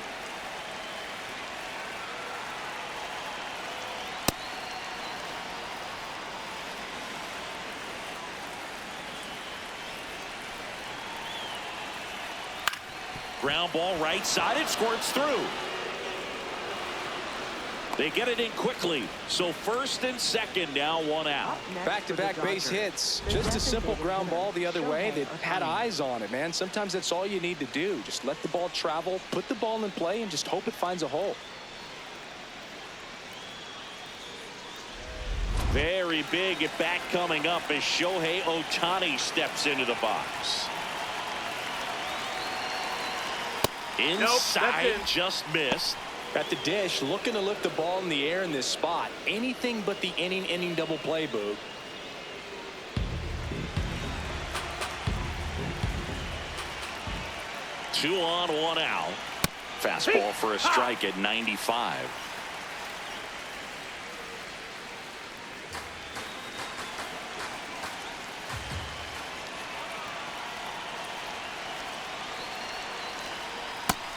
Ground ball right side. It squirts through. They get it in quickly. So first and second now, 1 out. Back-to-back base hits. Just a simple ground ball the other way that had eyes on it, man. Sometimes that's all you need to do. Just let the ball travel, put the ball in play, and just hope it finds a hole. Very big at bat coming up as Shohei Ohtani steps into the box. Inside, nope, just missed. At the dish, looking to lift the ball in the air in this spot. Anything but the inning double play, Boog. Two on, 1 out. Fastball for a strike at 95.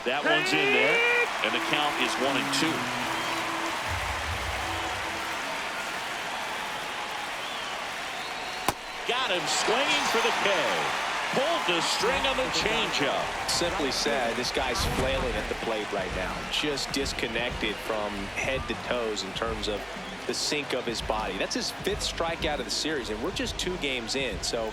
That one's in there, and the count is 1-2. Got him swinging for the K. Pulled the string on the changeup. Simply said, this guy's flailing at the plate right now. Just disconnected from head to toes in terms of the sink of his body. That's his 5th strikeout of the series, and we're just 2 games in. So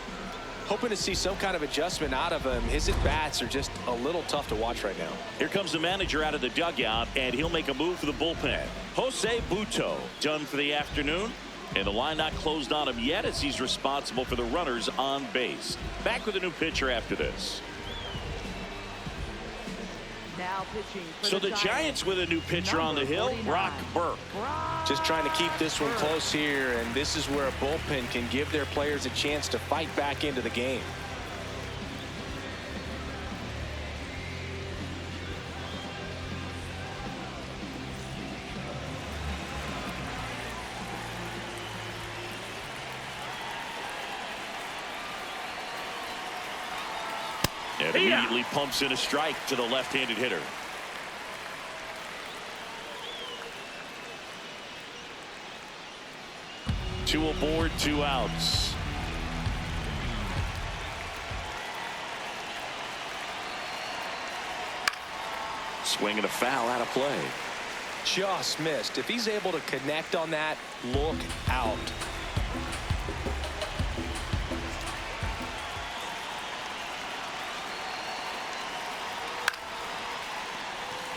hoping to see some kind of adjustment out of him. His at-bats are just a little tough to watch right now. Here comes the manager out of the dugout, and he'll make a move for the bullpen. Jose Buto done for the afternoon, and the line not closed on him yet as he's responsible for the runners on base. Back with a new pitcher after this. Now pitching for So the Giants with a new pitcher on the hill, Brock Burke. Just trying to keep this one close here, and this is where a bullpen can give their players a chance to fight back into the game. And immediately pumps in a strike to the left-handed hitter. Two aboard, 2 outs. Swing and a foul out of play. Just missed. If he's able to connect on that, look out.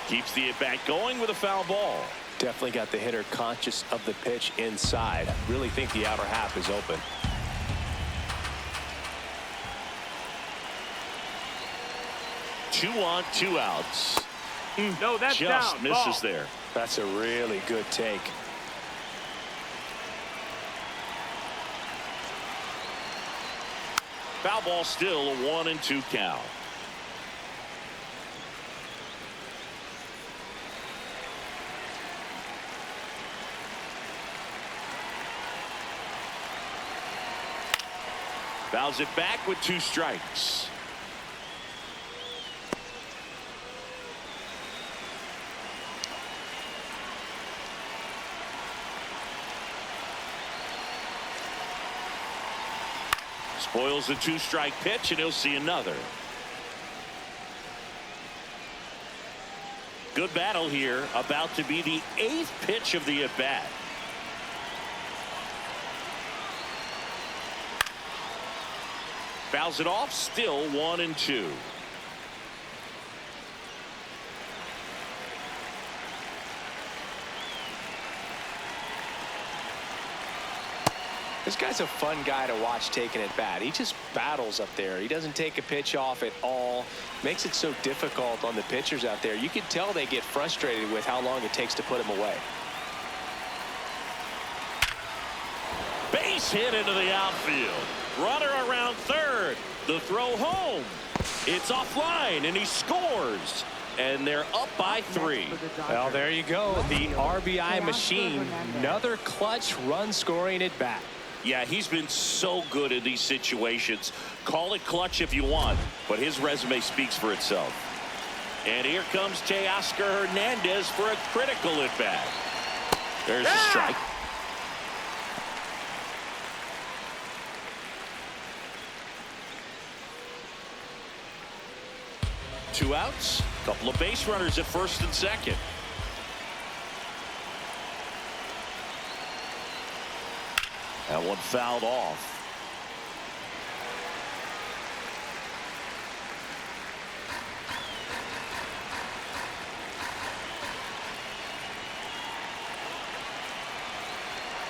Keeps the at-bat going with a foul ball. Definitely got the hitter conscious of the pitch inside. Really think the outer half is open. Two on, 2 outs. No, that's just down. misses Ball. there. That's a really good take. Foul ball, still a 1-2 count. Fouls it back with 2 strikes. Spoils the 2-strike pitch, and he'll see another. Good battle here, about to be the 8th pitch of the at-bat. Fouls it off, still 1-2. This guy's a fun guy to watch taking at bat. He just battles up there. He doesn't take a pitch off at all. Makes it so difficult on the pitchers out there. You can tell they get frustrated with how long it takes to put him away. Base hit into the outfield. Runner around third. The throw home. It's offline, and he scores. And they're up by 3. Well, there you go. The RBI machine. Another clutch run scoring at bat. Yeah, he's been so good in these situations. Call it clutch if you want, but his resume speaks for itself. And here comes Teoscar Hernandez for a critical at bat. There's a strike. Two outs, couple of base runners at first and second. That one fouled off.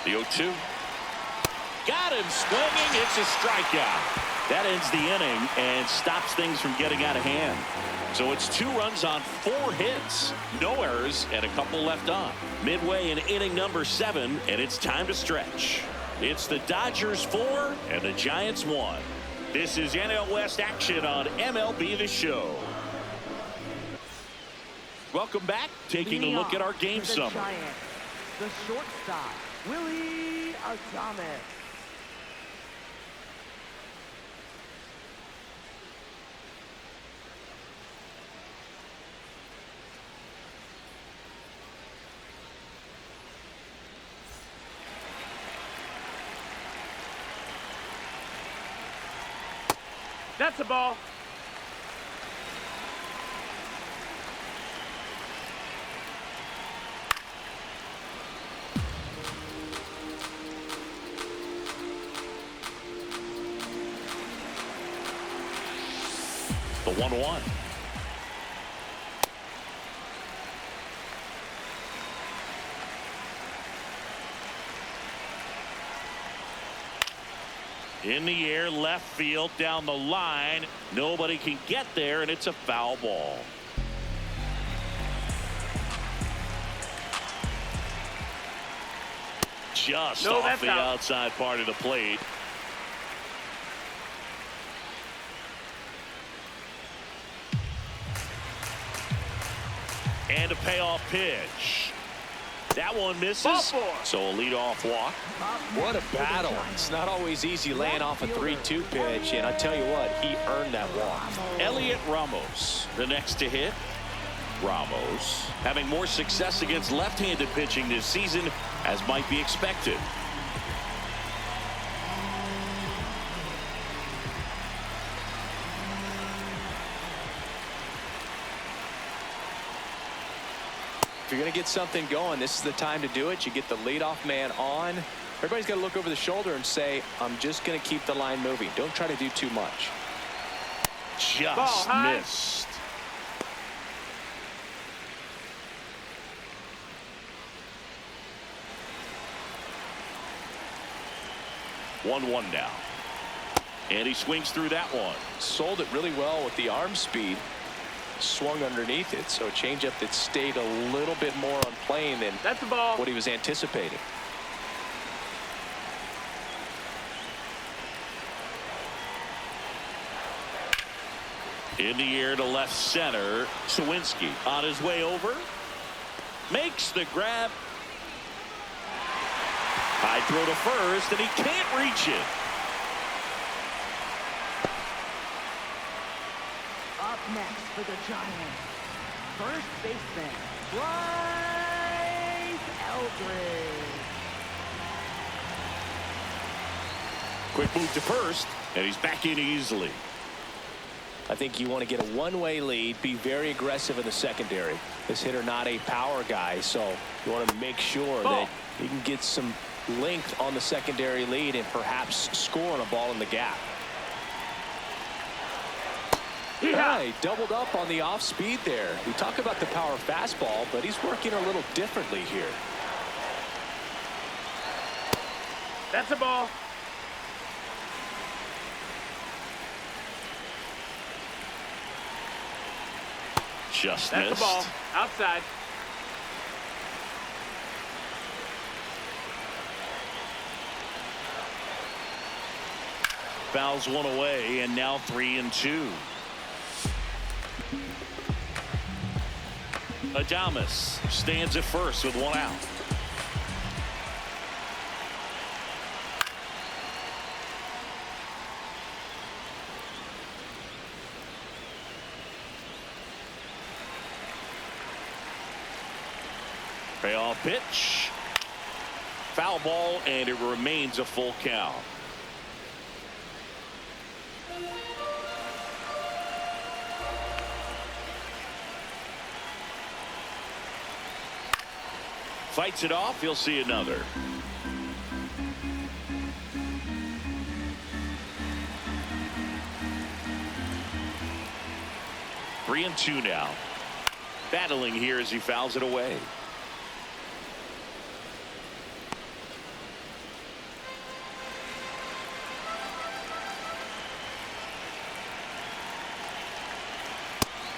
The 0-2. Got him swinging. It's a strikeout. That ends the inning and stops things from getting out of hand. So it's 2 runs on 4 hits, no errors, and a couple left on. Midway in inning number 7, and it's time to stretch. It's the Dodgers 4 and the Giants 1. This is NL West action on MLB The Show. Welcome back. Taking a look at our game summary. The shortstop, Willie Adames. That's a ball. The 1-1. In the air, left field, down the line. Nobody can get there, and it's a foul ball. Just off the outside part of the plate. And a payoff pitch. That one misses. So a leadoff walk. What a battle. It's not always easy laying off a 3-2 pitch, and I tell you what, he earned that walk. Elliot Ramos, the next to hit. Ramos having more success against left-handed pitching this season, as might be expected. If you're going to get something going, this is the time to do it. You get the leadoff man on. Everybody's got to look over the shoulder and say, I'm just going to keep the line moving. Don't try to do too much. Just missed. One now. And he swings through that one. Sold it really well with the arm speed. Swung underneath it, so a changeup that stayed a little bit more on plane than that's a ball. What he was anticipating. In the air to left center. Sawinski on his way over. Makes the grab. High throw to first, and he can't reach it. Up next for the Giants, first baseman, Bryce Eldridge. Quick move to first, and he's back in easily. I think you want to get a one-way lead, be very aggressive in the secondary. This hitter not a power guy, so you want to make sure that you can get some length on the secondary lead and perhaps score on a ball in the gap. He doubled up on the off speed there. We talk about the power fastball, but he's working a little differently here. That's a ball. Just That's missed. the ball. Outside. Fouls one away, and now 3-2. Adames stands at first with one out. Payoff pitch. Foul ball, and it remains a full count. Fights it off. He'll see another. Three and two now. Battling here as he fouls it away.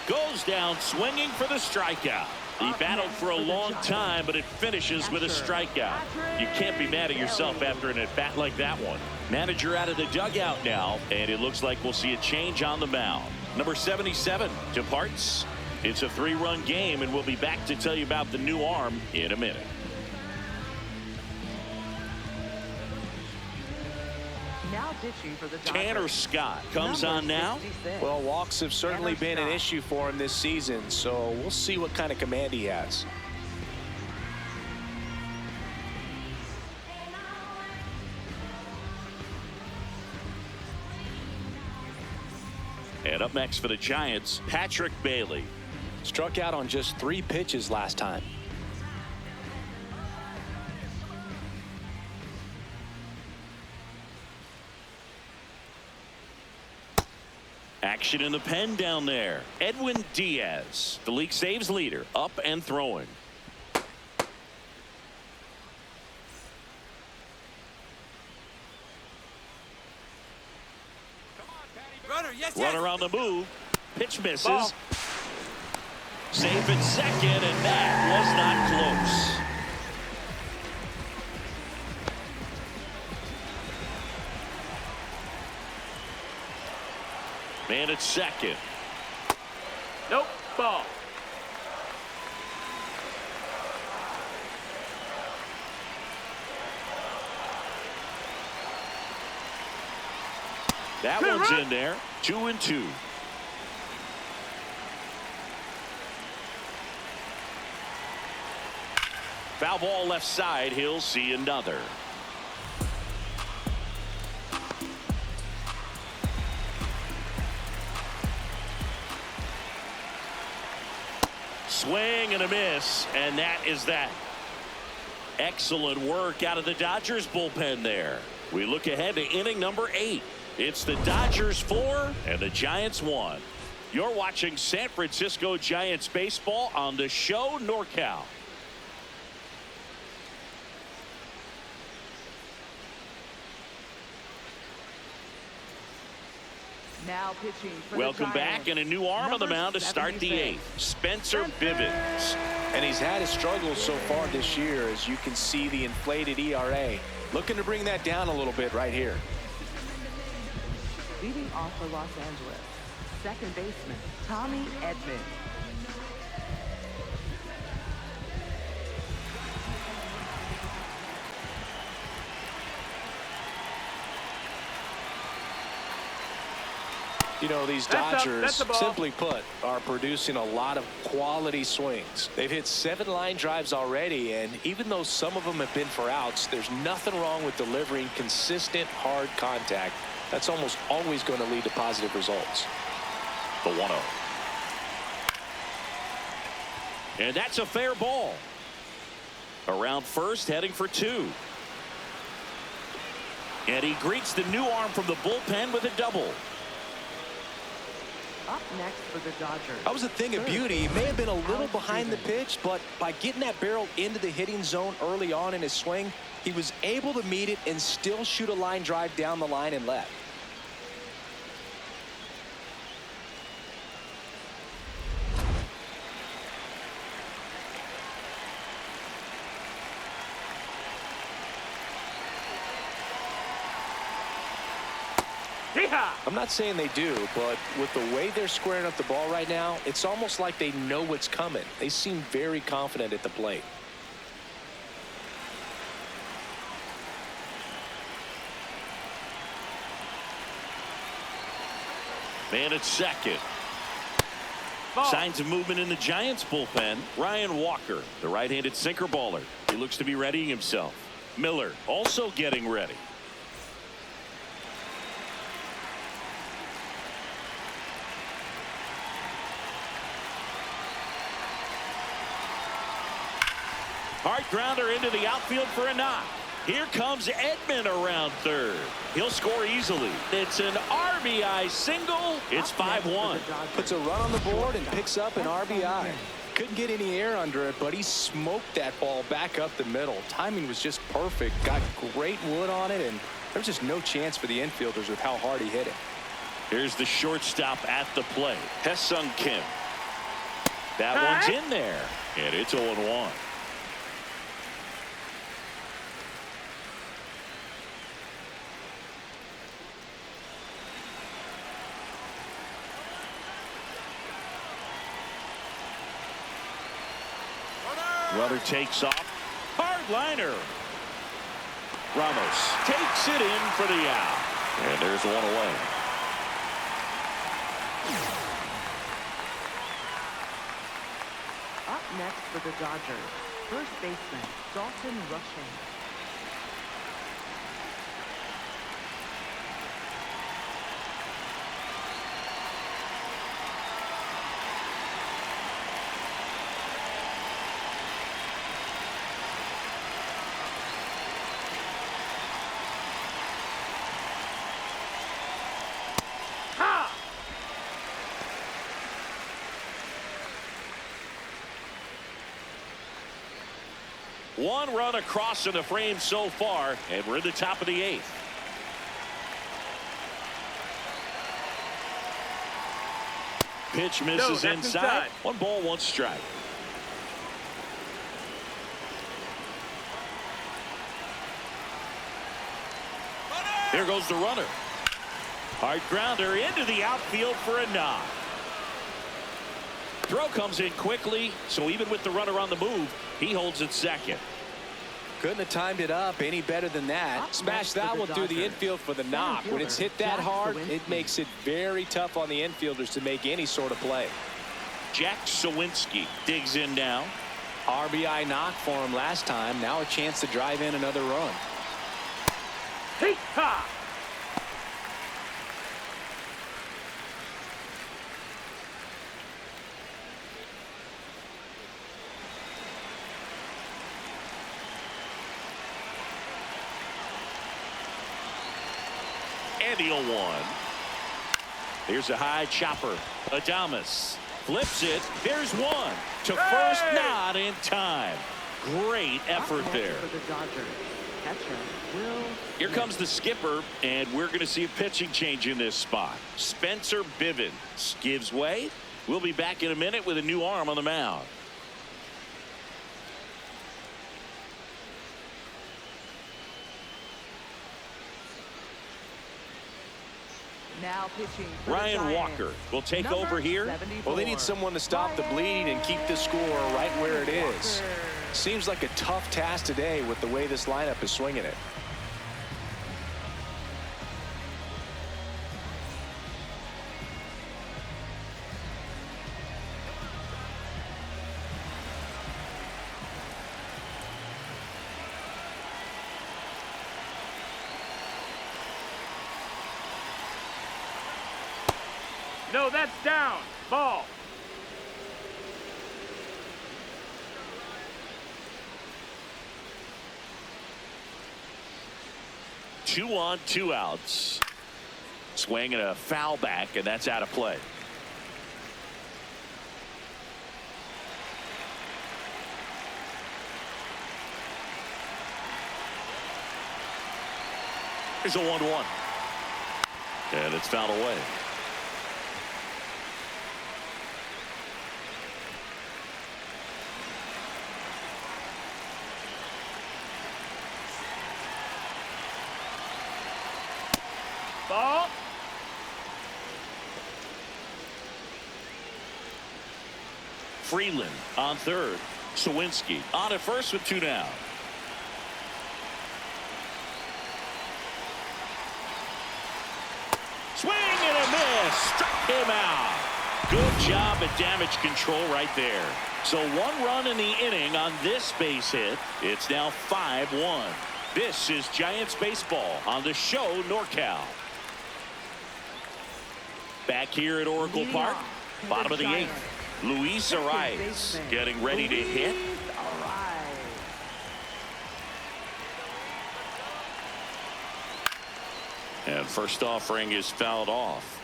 Goes down swinging for the strikeout. He battled for a long time, but it finishes with a strikeout. You can't be mad at yourself after an at-bat like that one. Manager out of the dugout now, and it looks like we'll see a change on the mound. Number 77 departs. It's a 3-run game, and we'll be back to tell you about the new arm in a minute. Now pitching for the Tanner Scott comes on now. Well, walks have certainly been an issue for him this season, so we'll see what kind of command he has. And up next for the Giants, Patrick Bailey. Struck out on just 3 pitches last time. Action in the pen down there. Edwin Diaz, the league saves leader, up and throwing. Runner on the move. Pitch misses. Ball. Safe at second, and that was not close. Man at second. Nope. Ball. That one's in there. 2-2. Foul ball left side. He'll see another. Swing and a miss, and that is that. Excellent work out of the Dodgers bullpen there. We look ahead to inning number 8. It's the Dodgers 4 and the Giants 1. You're watching San Francisco Giants baseball on the show NorCal. Now pitching for Welcome the back, Giants, and a new arm on the number mound to start the 76. 8th. Spencer Bivens. And he's had his struggles so far this year, as you can see the inflated ERA. Looking to bring that down a little bit right here. Leading off for Los Angeles, second baseman, Tommy Edman. You know, these That's Dodgers, a ball. simply put, are producing a lot of quality swings. They've hit 7 line drives already, and even though some of them have been for outs, there's nothing wrong with delivering consistent, hard contact. That's almost always going to lead to positive results. The 1-0. And that's a fair ball. Around first, heading for 2. And he greets the new arm from the bullpen with a double. Up next for the Dodgers. That was a thing of beauty. He may have been a little behind the pitch, but by getting that barrel into the hitting zone early on in his swing, he was able to meet it and still shoot a line drive down the line and left. I'm not saying they do, but with the way they're squaring up the ball right now, it's almost like they know what's coming. They seem very confident at the plate. Man at second. Ball. Signs of movement in the Giants bullpen. Ryan Walker, the right-handed sinker baller. He looks to be readying himself. Miller also getting ready. Hard grounder into the outfield for a knock. Here comes Edman around third. He'll score easily. It's an RBI single. It's 5-1. Puts a run on the board and picks up an RBI. Couldn't get any air under it, but he smoked that ball back up the middle. Timing was just perfect. Got great wood on it, and there's just no chance for the infielders with how hard he hit it. Here's the shortstop at the plate. S1G161. That one's in there, and it's 0-1. Runner takes off. Hard liner. Ramos takes it in for the out. And there's one away. Up next for the Dodgers, first baseman, Dalton Rushing. One run across in the frame so far, and we're in the top of the 8th. Pitch misses inside. 1 ball, 1 strike. Here goes the runner. Hard grounder into the outfield for a knock. Throw comes in quickly, so even with the runner on the move, he holds it second. Couldn't have timed it up any better than that. Smash that one through the infield for the knock. When it's hit that hard, it makes it very tough on the infielders to make any sort of play. Jack Sawinski digs in now. RBI knock for him last time. Now a chance to drive in another run. Hey-ha! And the 0-1. Here's a high chopper. Adames flips it. There's one. To first, not in time. Great effort there. For the Dodgers, catcher, Will. Here comes the skipper, and we're going to see a pitching change in this spot. Spencer Bivens gives way. We'll be back in a minute with a new arm on the mound. Now pitching for the Ryan Giants, Walker will take number over here. 74. Well, they need someone to stop the bleeding and keep the score right where it is. Walker. Seems like a tough task today with the way this lineup is swinging it. No, that's down. Ball. Two on, two outs. Swing and a foul back, and that's out of play. Here's a 1-1. And it's fouled away. Ball. Freeland on third. Sawinski on at first with two down. Swing and a miss. Struck him out. Good job at damage control right there. So one run in the inning on this base hit. It's now 5-1. This is Giants baseball on the show NorCal. Back here at Oracle Leading Park, off for bottom the of the Giants, eighth. Luis second Arias baseman, getting ready to hit. Luis Arias. And first offering is fouled off.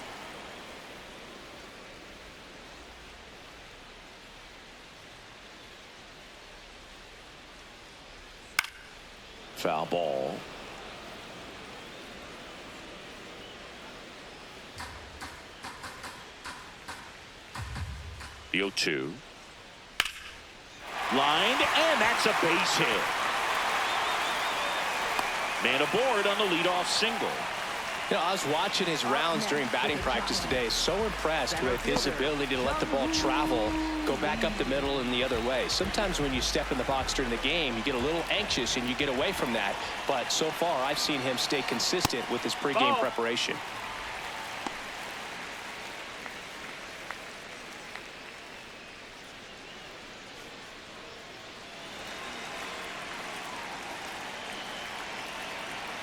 Foul ball. The 0-2. Lined, and that's a base hit. Man aboard on the leadoff single. You know, I was watching his rounds during batting practice today. So impressed with his ability to let the ball travel, go back up the middle and the other way. Sometimes when you step in the box during the game, you get a little anxious and you get away from that. But so far, I've seen him stay consistent with his pregame preparation.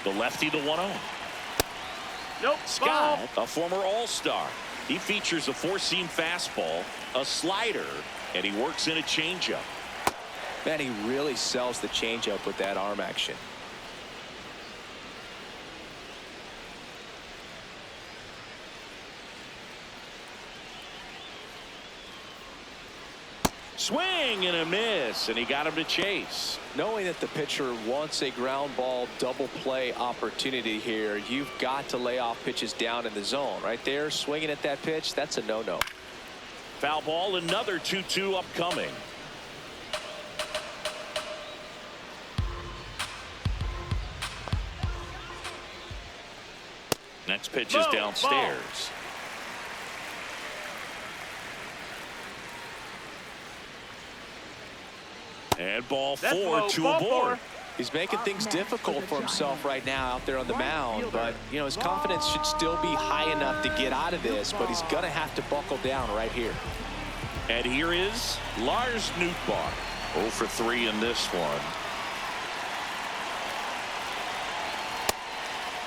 The lefty, the 1-0. Nope. Scott, Ball. a former All-Star. He features a four-seam fastball, a slider, and he works in a changeup. Man, he really sells the changeup with that arm action. Swing and a miss, and he got him to chase. Knowing that the pitcher wants a ground ball double play opportunity here, you've got to lay off pitches down in the zone. Right there, swinging at that pitch, that's a no-no. Foul ball, another 2-2 upcoming. Next pitch is downstairs. And ball four, two aboard. He's making things difficult for himself right now out there on the mound, but you know his confidence should still be high enough to get out of this, but he's gonna have to buckle down right here. And here is Lars Nootbaar, 0 for 3 in this one.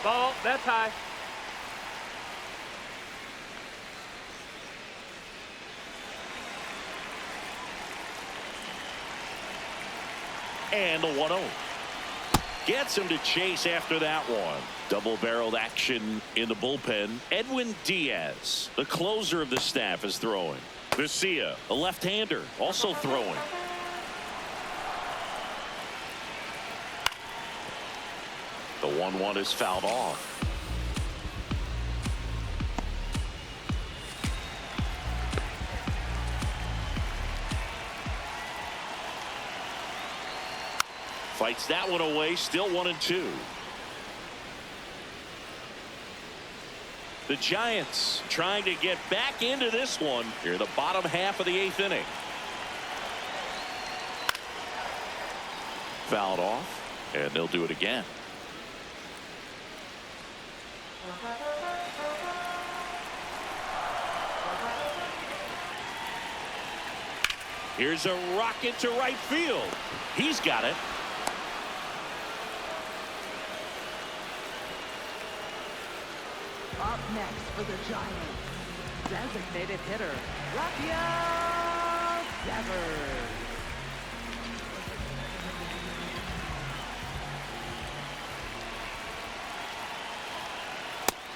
Ball. That's high. And the 1-0. Gets him to chase after that one. Double-barreled action in the bullpen. Edwin Diaz, the closer of the staff, is throwing. Garcia, a left-hander, also throwing. The 1-1 is fouled off. Fights that one away, still 1-2. The Giants trying to get back into this one here in the bottom half of the 8th inning. Fouled off, and they'll do it again. Here's a rocket to right field. He's got it. Up next for the Giants, designated hitter, Rafael Devers.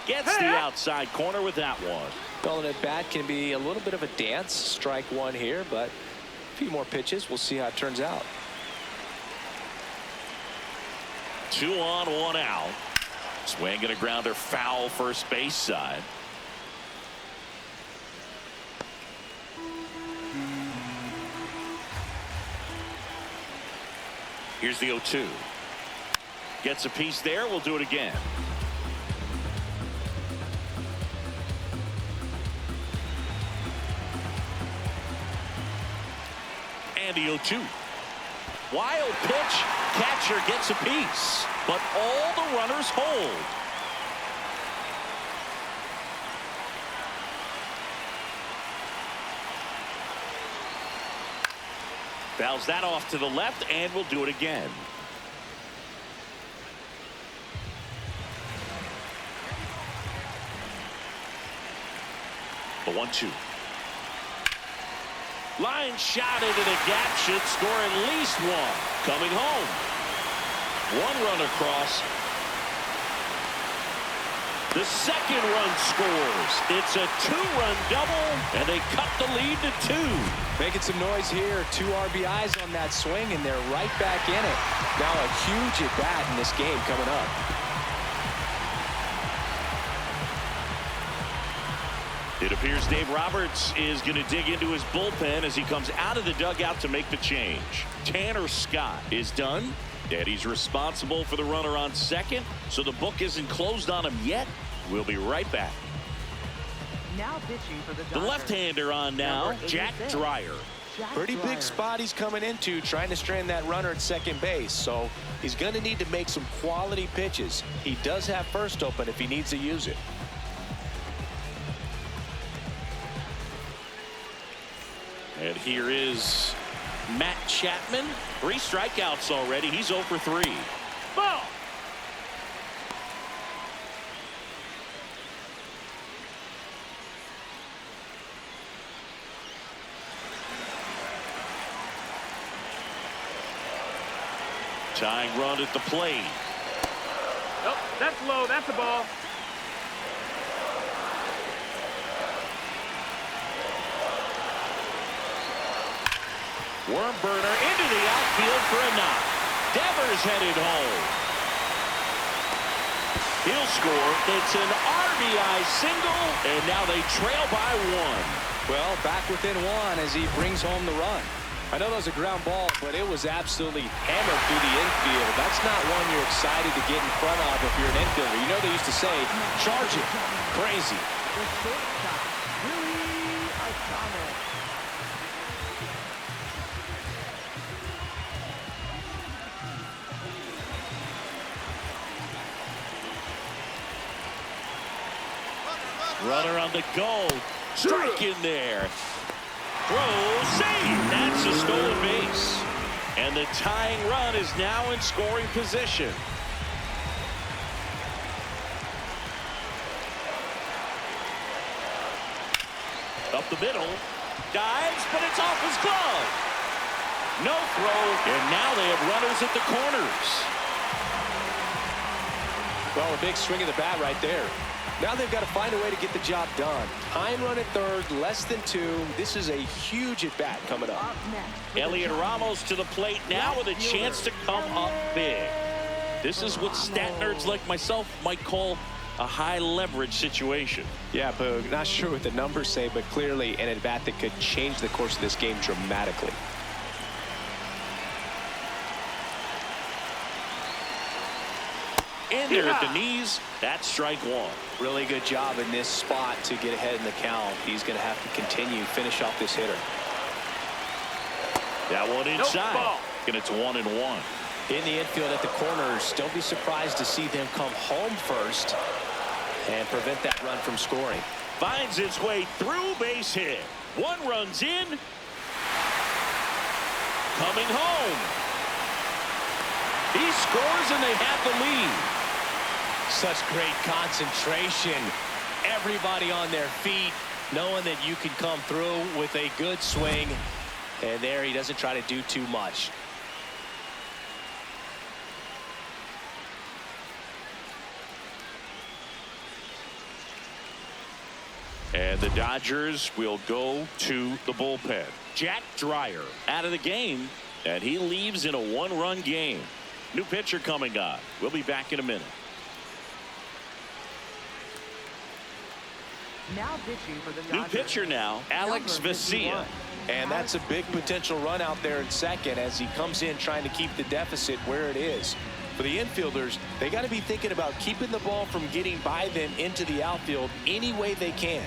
Gets the outside corner with that one. Well, an at-bat can be a little bit of a dance. Strike one here, but a few more pitches. We'll see how it turns out. 2 on, 1 out. Swing and a grounder foul first base side. Here's the 0-2. Gets a piece there. We'll do it again. And the 0-2. Wild pitch. Catcher gets a piece, but all the runners hold. Fouls that off to the left, and we'll do it again. The 1-2. Line shot into the gap, should score at least one. Coming home. 1 run across. The second run scores. It's a 2-run double, and they cut the lead to 2. Making some noise here. 2 RBIs on that swing, and they're right back in it. Now a huge at bat in this game coming up. It appears Dave Roberts is going to dig into his bullpen as he comes out of the dugout to make the change. Tanner Scott is done, and he's responsible for the runner on second, so the book isn't closed on him yet. We'll be right back. Now pitching for the The left-hander on now, Jack Dreyer. Pretty big spot he's coming into, trying to strand that runner at second base, so he's going to need to make some quality pitches. He does have first open if he needs to use it. And here is Matt Chapman. 3 strikeouts already. He's 0 for 3. Ball. Tying run at the plate. Oh, that's low. That's a ball. Worm burner into the outfield for a knock. Devers headed home. He'll score. It's an RBI single, and now they trail by 1. Well, back within 1 as he brings home the run. I know that was a ground ball, but it was absolutely hammered through the infield. That's not one you're excited to get in front of if you're an infielder. You know they used to say, charge it. Crazy. The shortstop, Willie Atomic. Runner on the go. Strike in there. Throw, save. That's a stolen base. And the tying run is now in scoring position. Up the middle. Dives, but it's off his glove. No throw, and now they have runners at the corners. Well, a big swing of the bat right there. Now they've got to find a way to get the job done. Tying run at third, less than 2. This is a huge at-bat coming up. Elliot Ramos to the plate now with a chance to come up big. This is what stat nerds like myself might call a high leverage situation. Yeah, Boog, not sure what the numbers say, but clearly an at-bat that could change the course of this game dramatically. In there at the knees. That's strike one. Really good job in this spot to get ahead in the count. He's going to have to continue, finish off this hitter. That one inside. Ball. And it's 1-1. In the infield at the corners, don't be surprised to see them come home first and prevent that run from scoring. Finds its way through, base hit. One runs in. Coming home. He scores and they have the lead. Such great concentration. Everybody on their feet, knowing that you can come through with a good swing. And there he doesn't try to do too much. And the Dodgers will go to the bullpen. Jack Dreyer out of the game, and he leaves in a one-run game. New pitcher coming on. We'll be back in a minute. Now pitching for the New Dodgers. pitcher now, Alex Number 51. Vesia. And that's a big potential run out there in second as he comes in trying to keep the deficit where it is. For the infielders, they got to be thinking about keeping the ball from getting by them into the outfield any way they can.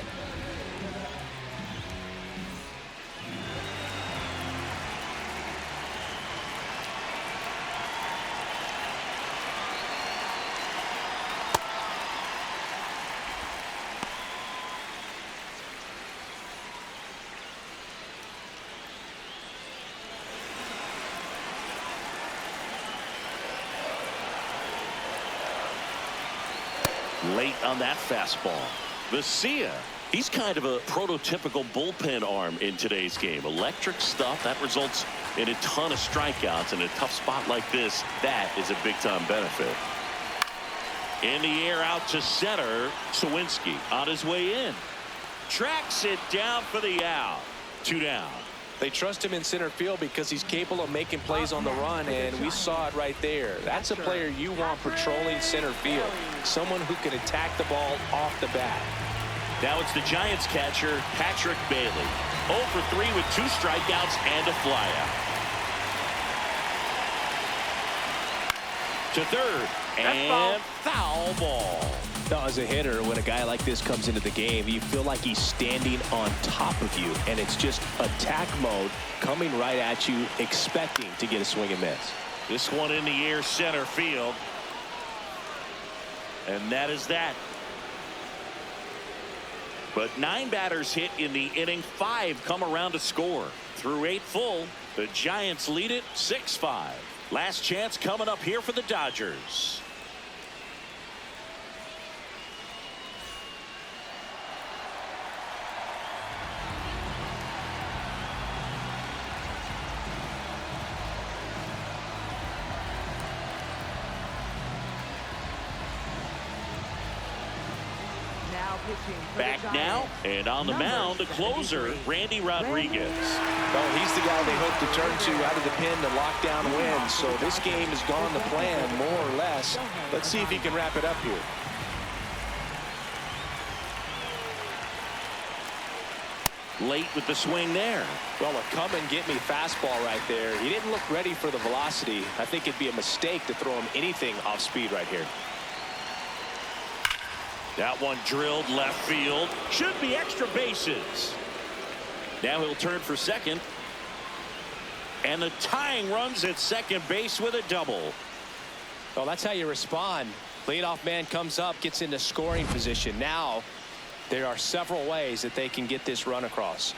Late on that fastball. Vesia, he's kind of a prototypical bullpen arm in today's game. Electric stuff that results in a ton of strikeouts. In a tough spot like this, that is a big-time benefit. In the air out to center. Sawinski on his way in. Tracks it down for the out. 2 down. They trust him in center field because he's capable of making plays on the run, and we saw it right there. That's a player you want patrolling center field. Someone who can attack the ball off the bat. Now it's the Giants catcher, Patrick Bailey. 0 for 3 with 2 strikeouts and a flyout. To third. And foul ball. Now, as a hitter, when a guy like this comes into the game, you feel like he's standing on top of you, and it's just attack mode coming right at you, expecting to get a swing and miss. This one in the air, center field. And that is that. But 9 batters hit in the inning. 5 come around to score. Through 8 full, the Giants lead it 6-5. Last chance coming up here for the Dodgers. Back now, and on the mound, the closer, Randy Rodriguez. Well, he's the guy they hope to turn to out of the pen to lock down wins. So this game has gone to plan, more or less. Let's see if he can wrap it up here. Late with the swing there. Well, a come and get me fastball right there. He didn't look ready for the velocity. I think it'd be a mistake to throw him anything off speed right here. That one drilled left field. Should be extra bases. Now he'll turn for second. And the tying runs at second base with a double. Well, that's how you respond. Leadoff man comes up, gets into scoring position. Now there are several ways that they can get this run across.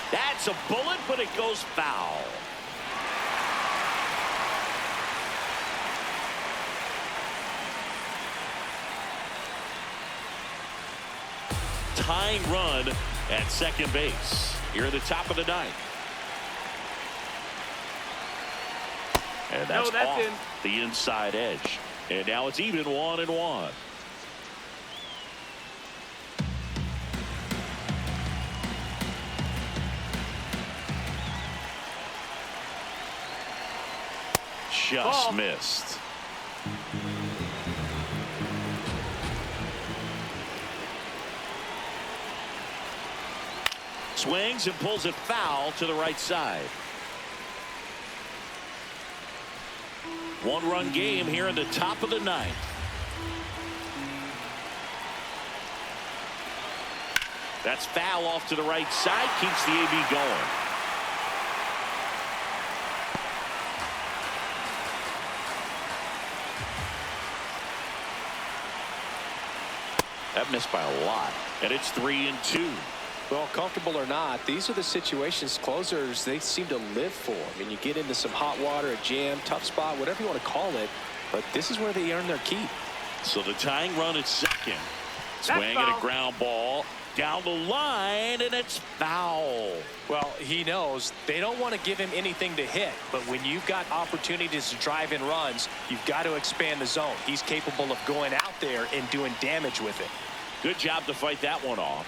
That's a bullet, but it goes foul. Tying run at second base here at the top of the ninth. And that's off in. the inside edge. And now it's even 1-1. Just missed. Swings and pulls it foul to the right side. One-run game here in the top of the ninth. That's foul off to the right side. Keeps the AB going. That missed by a lot. And it's 3-2. Well, comfortable or not, these are the situations closers they seem to live for. I mean, you get into some hot water, a jam, tough spot, whatever you want to call it, but this is where they earn their keep. So the tying run at second. Swing and a ground ball down the line, and it's foul. Well, he knows they don't want to give him anything to hit, but when you've got opportunities to drive in runs, you've got to expand the zone. He's capable of going out there and doing damage with it. Good job to fight that one off.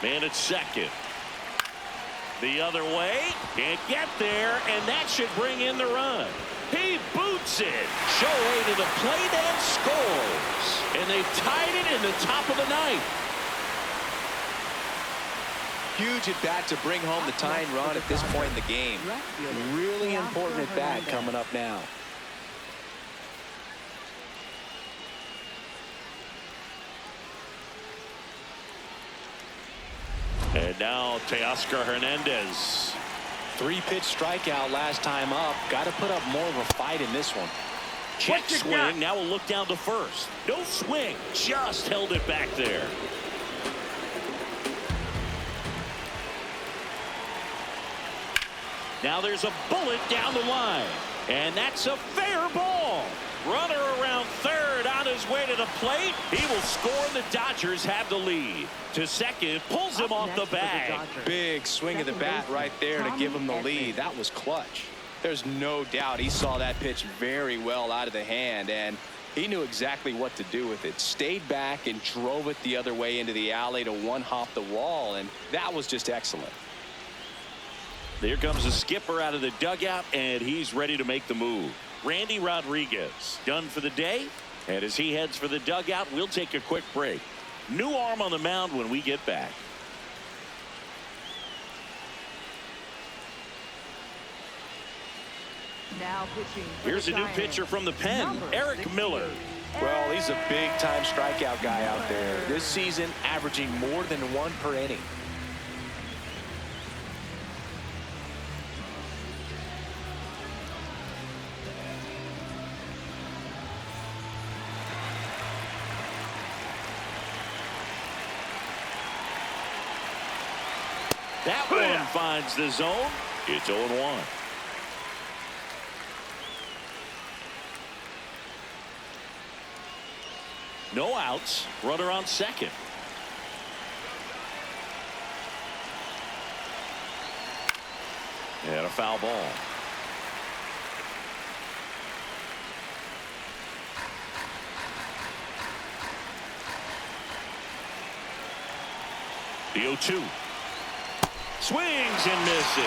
Man at second. The other way. Can't get there, and that should bring in the run. He boots it. Shohei to the plate and scores. And they've tied it in the top of the ninth. Huge at bat to bring home the tying run at this point in the game. Really important at bat coming up now. And now Teoscar Hernandez. 3-pitch strikeout last time up. Got to put up more of a fight in this one. Check swing. Now we'll look down to first. No swing. Just held it back there. Now there's a bullet down the line. And that's a fair ball. Runner around third on his way to the plate. He will score, and the Dodgers have the lead. To second, pulls him off the bag. Big swing of the bat right there to give him the lead. That was clutch. There's no doubt he saw that pitch very well out of the hand, and he knew exactly what to do with it. Stayed back and drove it the other way into the alley to one-hop the wall, and that was just excellent. Here comes the skipper out of the dugout, and he's ready to make the move. Randy Rodriguez done for the day, and as he heads for the dugout, we'll take a quick break. New arm on the mound when we get back. Now pitching. Here's a new pitcher from the pen, Eric Miller. Well, he's a big-time strikeout guy out there. This season, averaging more than 1 per inning. That one finds the zone. It's 0-1. No outs. Runner on second. And a foul ball. The 0-2. Swings and misses.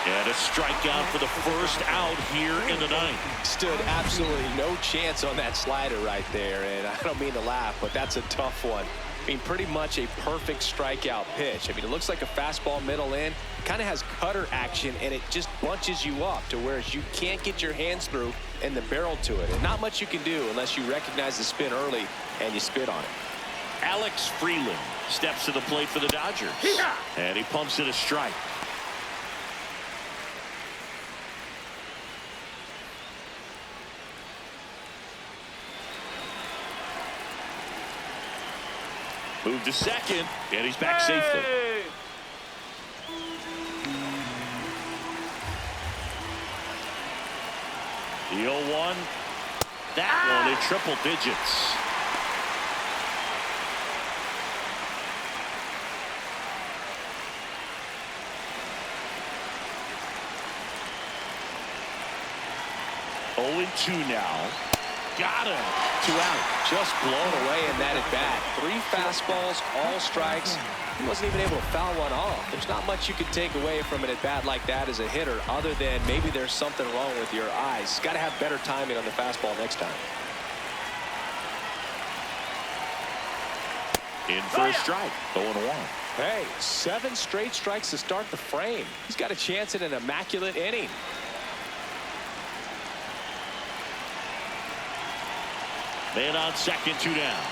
And a strikeout for the first out here in the ninth. Stood absolutely no chance on that slider right there, and I don't mean to laugh, but that's a tough one. I mean, pretty much a perfect strikeout pitch. I mean, it looks like a fastball middle in. Kind of has cutter action, and it just bunches you up to where you can't get your hands through and the barrel to it. And not much you can do unless you recognize the spin early and you spit on it. Alex Freeland steps to the plate for the Dodgers. And he pumps it a strike. Move to second, and he's back safely. The 0-1. That one in triple digits. Oh, 2 now. Got him. 2 out. Just blown away in that at bat. 3 fastballs, all strikes. He wasn't even able to foul one off. There's not much you can take away from an at bat like that as a hitter, other than maybe there's something wrong with your eyes. Got to have better timing on the fastball next time. In for a strike. 0-1. Hey, 7 straight strikes to start the frame. He's got a chance at an immaculate inning. Man on second, 2 down.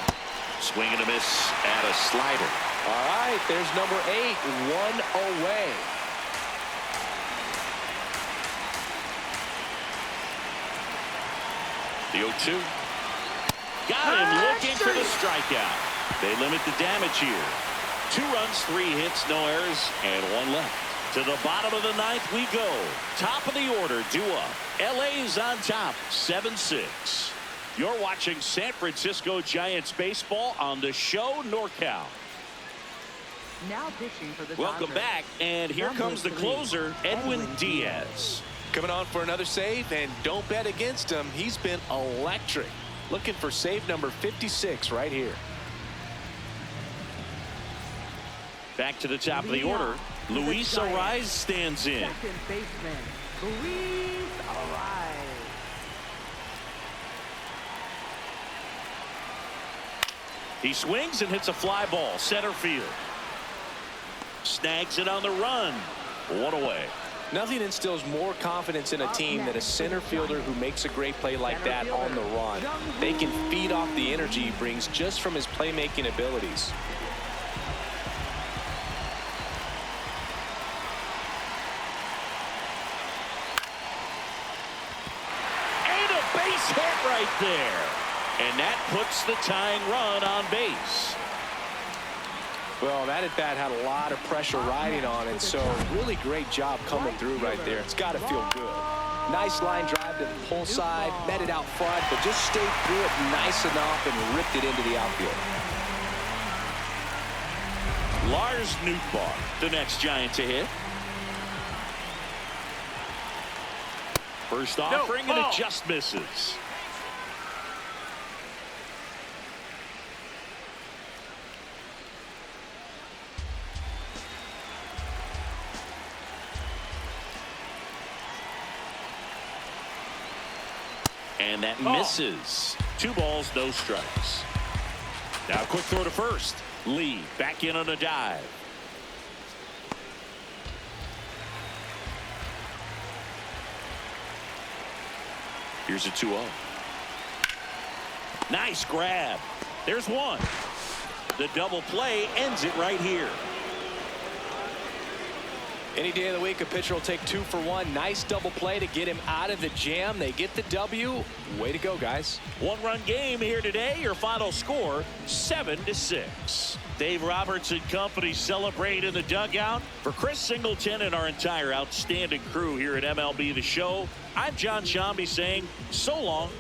Swing and a miss at a slider. All right, there's number 8, 1 away. The 0-2. Got him looking for the strikeout. They limit the damage here. 2 runs, 3 hits, no errors, and 1 left. To the bottom of the 9th we go. Top of the order, due up. LA's on top, 7-6. You're watching San Francisco Giants baseball on the show NorCal. Now pitching for the Welcome Dodgers. back, and here Number comes the 3, closer, Edwin Diaz. Diaz. Coming on for another save, and don't bet against him. He's been electric. Looking for save number 56 right here. Back to the top of the order. Luis Ariz stands in. Second baseman, Luis Ariz. He swings and hits a fly ball, center field. Snags it on the run. 1 away. Nothing instills more confidence in a team than a center fielder who makes a great play like that on the run. They can feed off the energy he brings just from his playmaking abilities. And a base hit right there. And that puts the tying run on base. Well, that at bat had a lot of pressure riding on it, so really great job coming through right there. It's got to feel good. Nice line drive to the pull side, met it out front, but just stayed through it nice enough and ripped it into the outfield. Lars Nootbaar, the next Giant to hit. First offering, and it just misses. And that misses. 2 balls, no strikes. Now quick throw to first. Lee back in on a dive. Here's a 2-0. Nice grab. There's 1. The double play ends it right here. Any day of the week, a pitcher will take 2 for 1. Nice double play to get him out of the jam. They get the W. Way to go, guys. 1-run game here today. Your final score, 7-6. Dave Roberts and company celebrate in the dugout. For Chris Singleton and our entire outstanding crew here at MLB The Show, I'm John Shambi saying so long